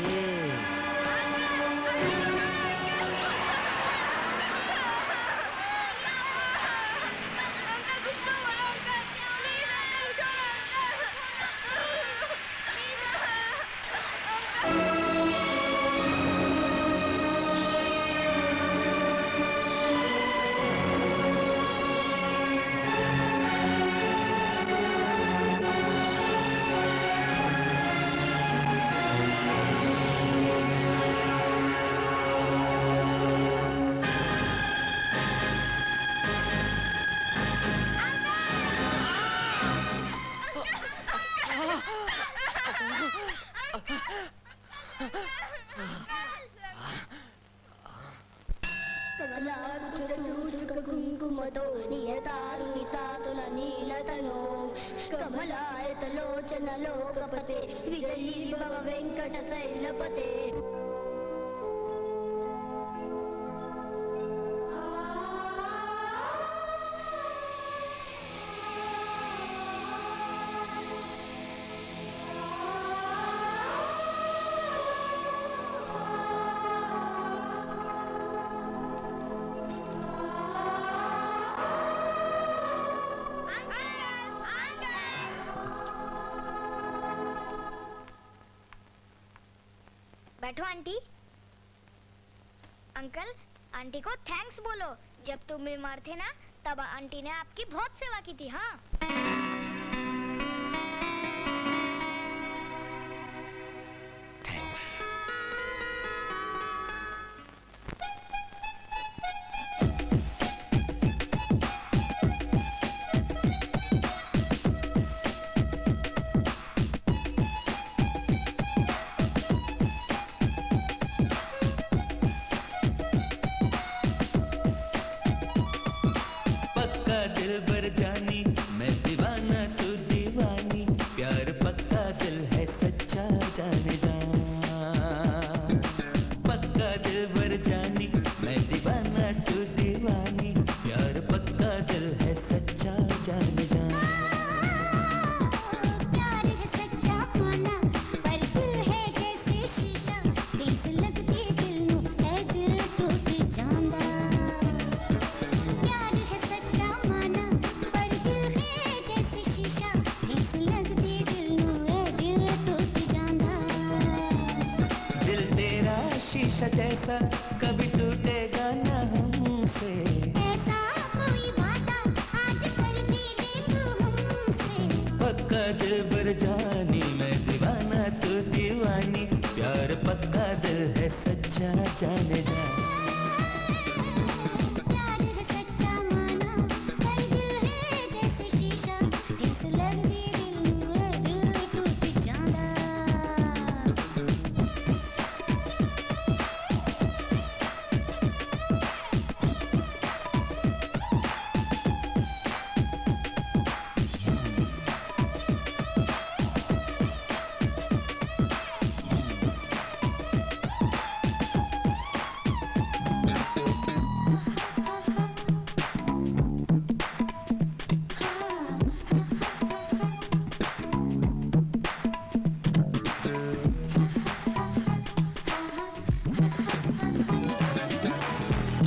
बैठो आंटी। अंकल, आंटी को थैंक्स बोलो। जब तुम बीमार थे ना, तब आंटी ने आपकी बहुत सेवा की थी। हाँ, थैंक्स। जैसा कभी टूटेगा ना हमसे। ऐसा कोई वादा आज कर भी दे तू हमसे। पक्का दिल बर जानी, मैं दीवाना तू दीवानी, प्यार पक्का दिल है सच्चा जाने जा। प्यार है सच्चा माना, पर दिल है जैसे शीशा, ठेस लगदी दिल में दिल टूट जांदा।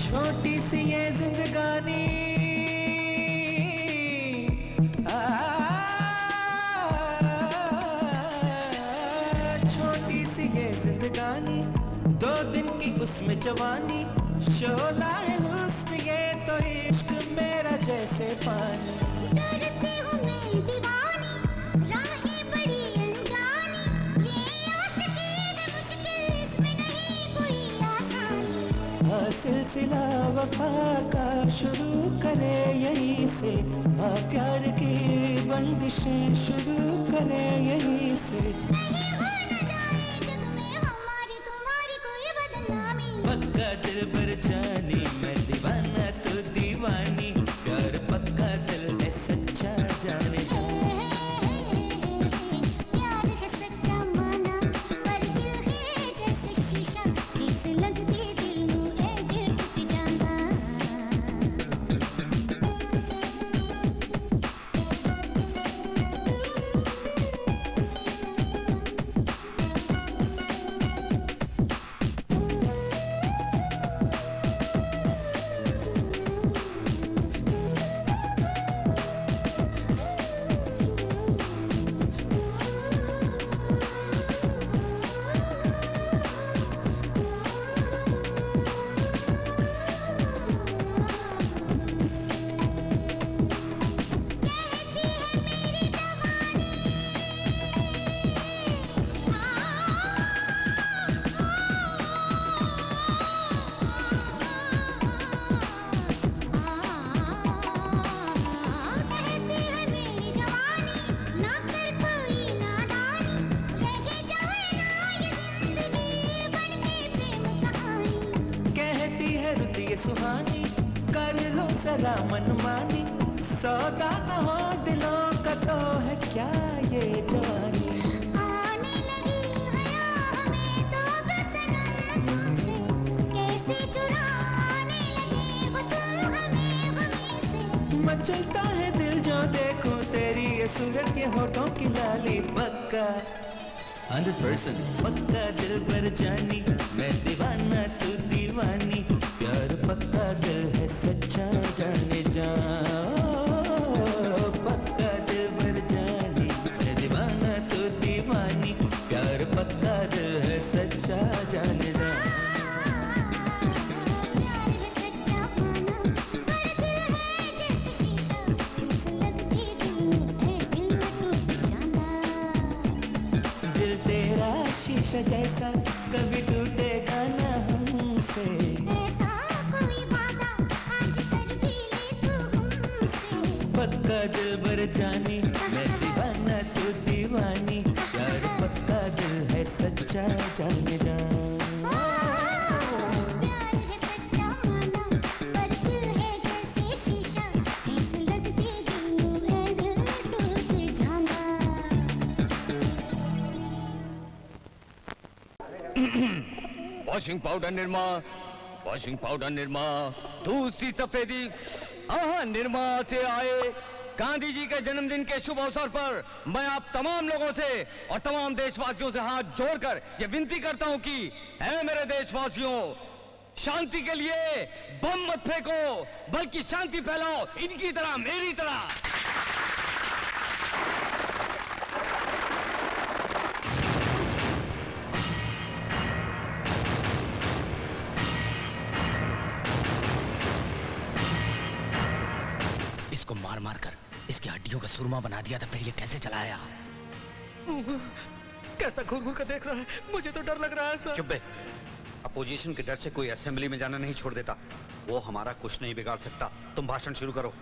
छोटी सी ये जिंदगानी, छोटी सी ये जिंदगानी, 2 दिन की उसमें जवानी, शोला है हुस्न ये तो इश्क मेरा जैसे पानी। डरती हूँ मैं दीवानी, राहें बड़ी अनजानी, ये आशिकी है मुश्किल, इसमें नहीं कोई आसानी। हाँ सिलसिला वफा का शुरू करे यहीं से, हाँ प्यार की बंदिशें शुरू करे यहीं से। नहीं हो न जाए जग में हमारी तुम्हारी कोई बदनामी। पक्का दिल पर जानी, मैं दीवाना तू दीवानी, प्यार पक्का दिल है सच्चा जाने जा। प्यार है सच्चा माना, पर दिल है जैसे शीशा, ठेस लगदी दिल नूं ए दिल टूट जांदा। सुहानी, कर लो जरा मनमानी, सौदा न हो दिलों का तो है क्या ये जवानी। आने लगी हया हमें तो बस तुमसे, कैसे चुराने लगे हो तुम हमें गमी से। मचलता है दिल जो देखो तेरी ये सूरत ये होठों की लाली। पक्का 100% पक्का दिल पर जानी, मैं दीवाना तू दीवानी, प्यार पक्का दिल है सच्चा जाने जा। पक्का दिल पर जानी, मैं दीवाना तू दीवानी, प्यार पक्का दिल है सच्चा जाने जा। दिल तेरा शीशा जैसा कभी टूटेगा ना हमसे। ऐसा कोई वादा आज कर भी ले तू हमसे। पक्का दिल भर जानी, मैं दीवाना तू दीवानी, प्यार पक्का दिल है सच्चा जाने जा। प्यार है सच्चा माना, पर दिल है जैसे शीशा, ठेस लगदी दिल नूं ए दिल टूट जांदा। Washing powder Nirma, washing powder Nirma, दूध सी सफेदी। हाँ, निरमा से आए गांधी जी के जन्मदिन के शुभ अवसर पर मैं आप तमाम लोगों से और तमाम देशवासियों से हाथ जोड़कर ये विनती करता हूं कि है मेरे देशवासियों, शांति के लिए बम मत फेंको, बल्कि शांति फैलाओ, इनकी तरह मेरी तरह। सुरमा बना दिया था, फिर ये कैसे चलाया? कैसा घूर घूर कर देख रहा है, मुझे तो डर लग रहा है सर। चुप बे। अपोजिशन के डर से कोई असेंबली में जाना नहीं छोड़ देता। वो हमारा कुछ नहीं बिगाड़ सकता। तुम भाषण शुरू करो।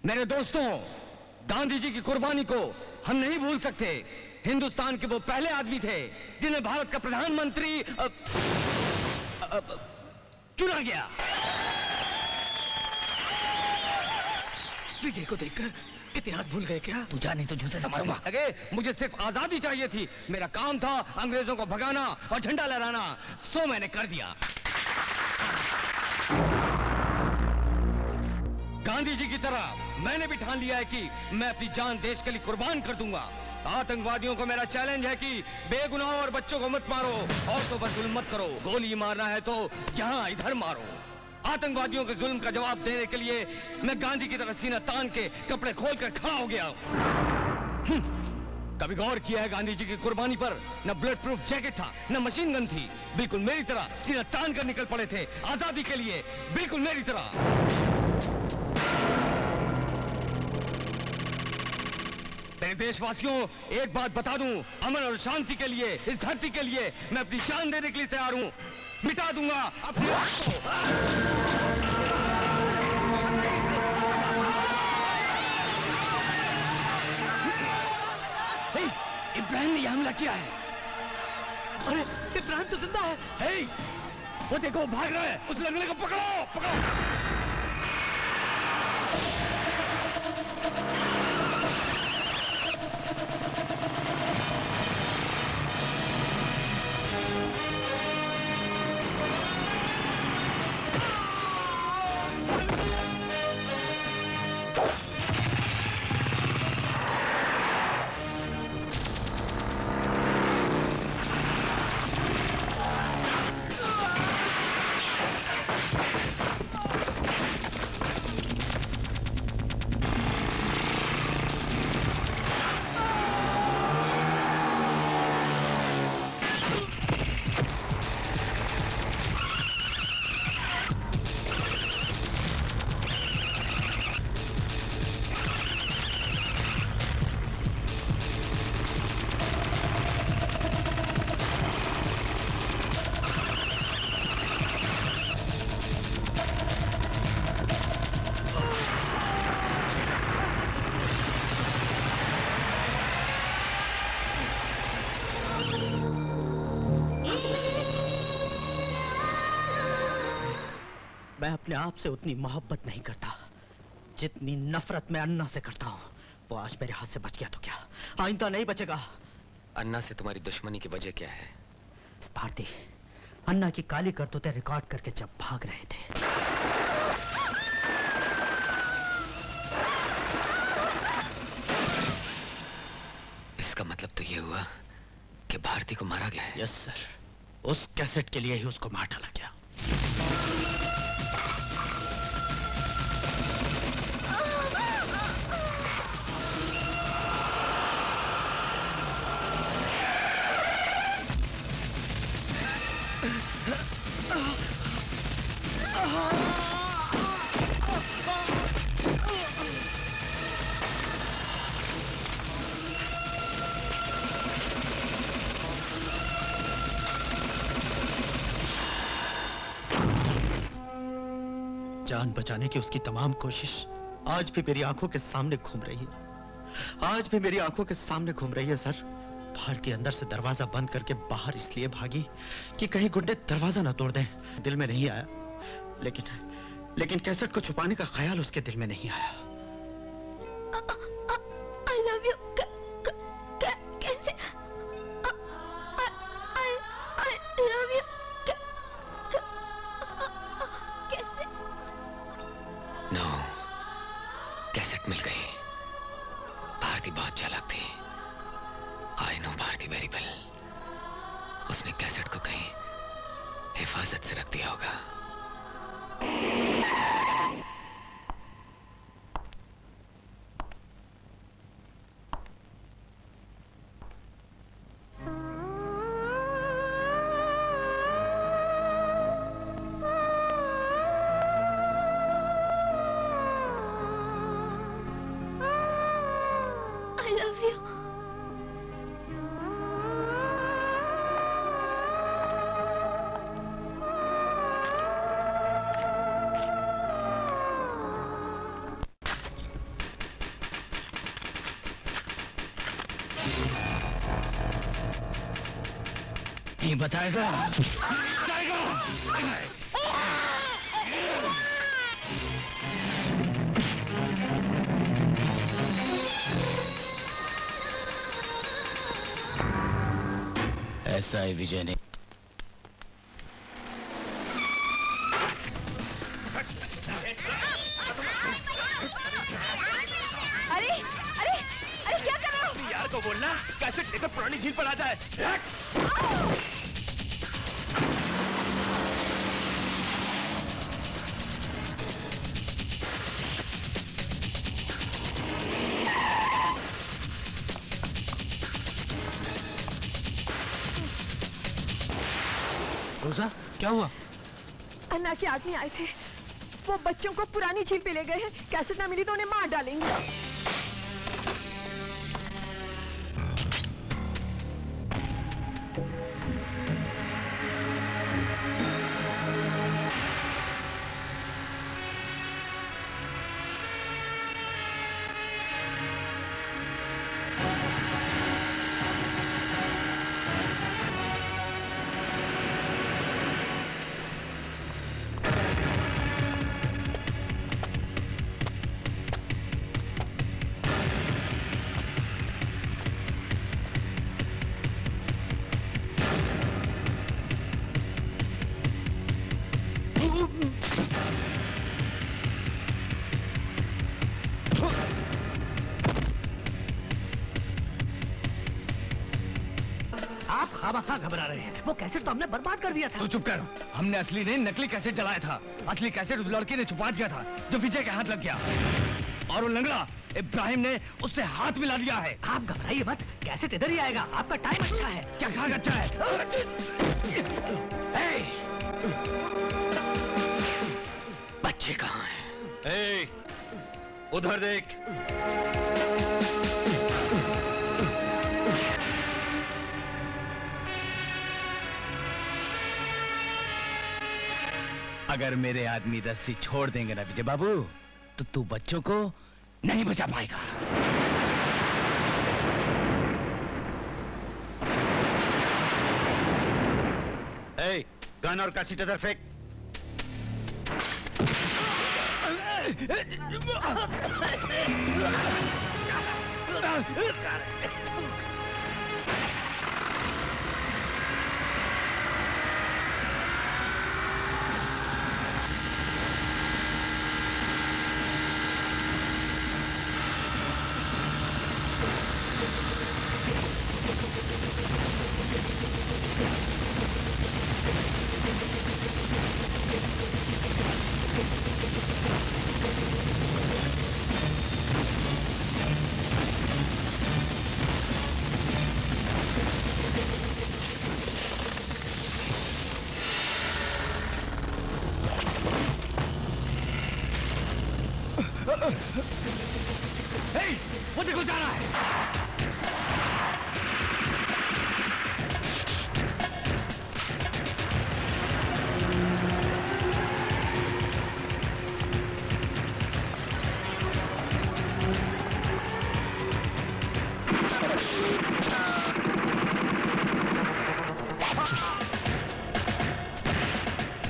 मेरे दोस्तों, गांधी जी की कुर्बानी को हम नहीं भूल सकते। हिंदुस्तान के वो पहले आदमी थे जिन्हें भारत का प्रधानमंत्री चुना गया। विजय को देखकर इतिहास भूल गए क्या? तू जा नहीं तो जूते से मारूंगा। अगे मुझे सिर्फ आजादी चाहिए थी। मेरा काम था अंग्रेजों को भगाना और झंडा लहराना, सो मैंने कर दिया। गांधी जी की तरह मैंने भी ठान लिया है कि मैं अपनी जान देश के लिए कुर्बान कर दूंगा। आतंकवादियों को मेरा चैलेंज है कि बेगुनाह और बच्चों को मत मारो, औरतों पर जुल्म मत करो। गोली मारना है तो यहाँ इधर मारो। आतंकवादियों के जुल्म का जवाब देने के लिए मैं गांधी की तरह सीना तान के कपड़े खोल कर खड़ा हो गया। कभी गौर किया है गांधी जी की कुर्बानी पर? न ब्लड प्रूफ जैकेट था, न मशीन गन थी। बिल्कुल मेरी तरह सीना तान कर निकल पड़े थे आजादी के लिए, बिल्कुल मेरी तरह। मेरे देशवासियों, एक बात बता दूं, अमन और शांति के लिए, इस धरती के लिए मैं अपनी जान देने के लिए तैयार हूं। मिटा दूंगा अपने आप को। इब्राहिम ने यह हमला किया है। अरे इब्राहिम तो जिंदा है। वो देखो भाग रहा है, उस लंगड़े को पकड़ो, पकड़ो। मैं अपने आप से उतनी मोहब्बत नहीं करता जितनी नफरत मैं अन्ना से करता हूँ। वो आज मेरे हाथ से बच गया तो क्या आइंदा नहीं बचेगा। अन्ना से तुम्हारी दुश्मनी की वजह क्या है? भारती, अन्ना की काली करतूतें रिकॉर्ड करके जब भाग रहे थे, इसका मतलब तो ये हुआ कि भारती को मारा गया है। यस सर, उस कैसेट के लिए ही उसको मार डाला गया। जान बचाने की उसकी तमाम कोशिश आज भी मेरी आंखों के सामने घूम रही है। आज भी मेरी आंखों के सामने घूम रही है सर। भारती अंदर से दरवाजा बंद करके बाहर इसलिए भागी कि कहीं गुंडे दरवाजा ना तोड़ दें। दिल में नहीं आया, लेकिन कैसेट को छुपाने का ख्याल उसके दिल में नहीं आया। I love you. कैसे? I love you. कैसे? नो, कैसेट मिल गई। भारती बहुत चालाक थी। I know Bharti very well. उसने कैसेट को कहीं हिफाजत से रख दिया होगा। नहीं बताएगा, जाएगा। ऐसा है विजय ने। अरे अरे अरे क्या कर रहे हो? यार को बोलना कैसे लेकर पुरानी झील पर आ जाए। रोजा, क्या हुआ? अन्ना के आदमी आए थे, वो बच्चों को पुरानी झील पे ले गए हैं। कैसेट ना मिली तो उन्हें मार डालेंगे। आप खामखा घबरा रहे हैं। वो कैसेट तो हमने बर्बाद कर दिया था। तू चुप कर। हमने असली नहीं नकली कैसेट जलाया था। असली कैसेट उस लड़की ने छुपा दिया था जो विजय के हाथ लग गया, और वो लंगड़ा इब्राहिम ने उससे हाथ मिला दिया है। आप घबराइए मत, कैसेट इधर ही आएगा। आपका टाइम अच्छा है। क्या कहा अच्छा है? बच्चे कहाँ हैं? उधर देख। अगर मेरे आदमी रस्सी छोड़ देंगे ना विजय बाबू, तो तू बच्चों को नहीं बचा पाएगा। गन और कैसेट इधर फेंक। वो देखो जा रहा है।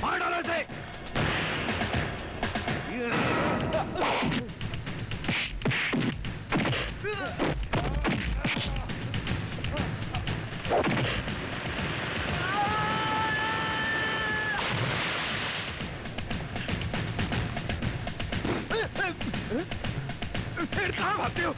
मार डालो इसे। फिर कहाँ भागते हो?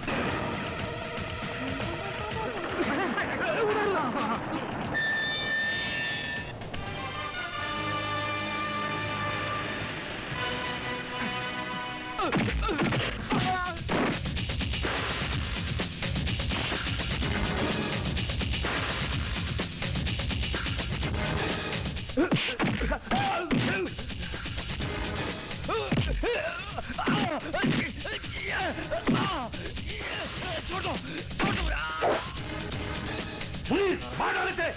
छोड़ दो, छोड़ दो। मार डाले थे।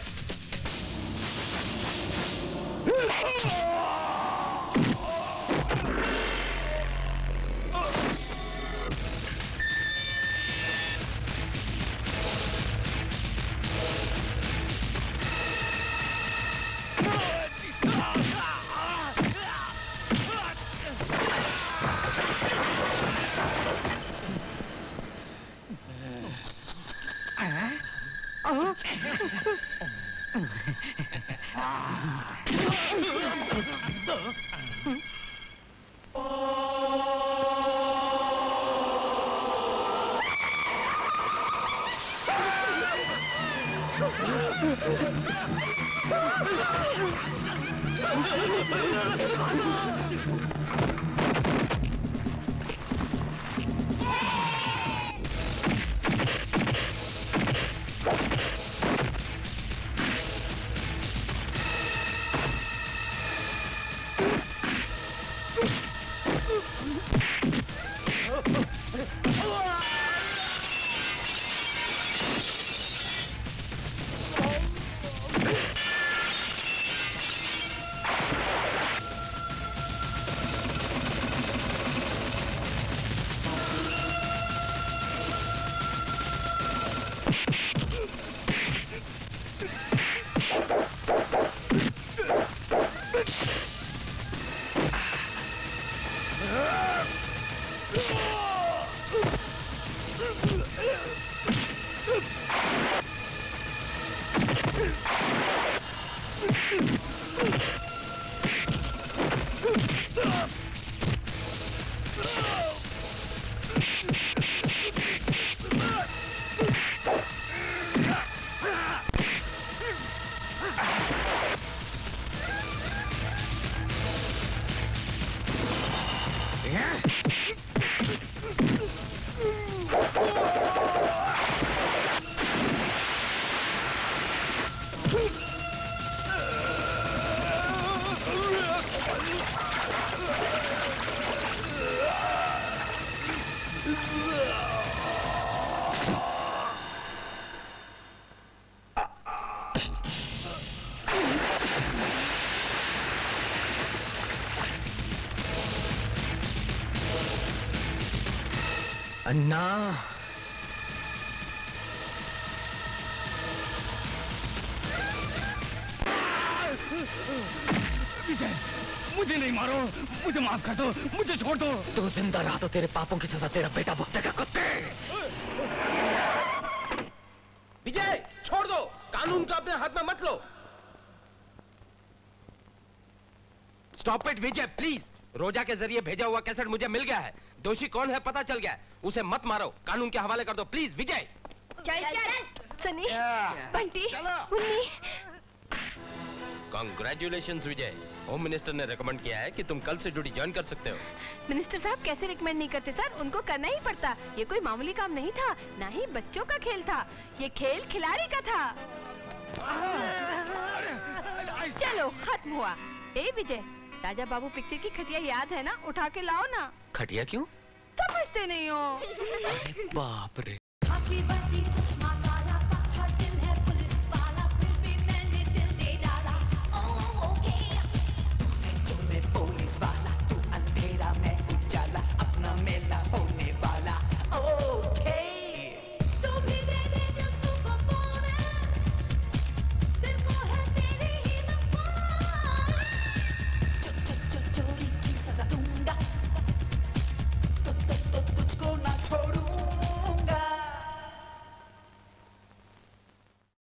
अन्ना, विजय, मुझे नहीं मारो, मुझे माफ कर दो, मुझे छोड़ दो। तू जिंदा रहा तो तेरे पापों की सजा तेरा बेटा भुगतेगा, कुत्ते। विजय, छोड़ दो, कानून को अपने हाथ में मत लो। Stop it Vijay, please. रोजा के जरिए भेजा हुआ कैसेट मुझे मिल गया है। दोषी कौन है पता चल गया है। उसे मत मारो, कानून के हवाले कर दो, प्लीज विजय। चल चल सनी, बंटी, उन्नी। कांग्रेचुलेशंस विजय। होम मिनिस्टर ने रेकमेंड किया है कि तुम कल से ड्यूटी ज्वाइन कर सकते हो। मिनिस्टर साहब कैसे रिकमेंड नहीं करते सर, उनको करना ही पड़ता। ये कोई मामूली काम नहीं था, ना ही बच्चों का खेल था, ये खेल खिलाड़ी का था। चलो खत्म हुआ। ए विजय, राजा बाबू पिक्चर की खटिया याद है ना, उठा के लाओ ना। खटिया क्यों? समझते नहीं हो। बाप रे।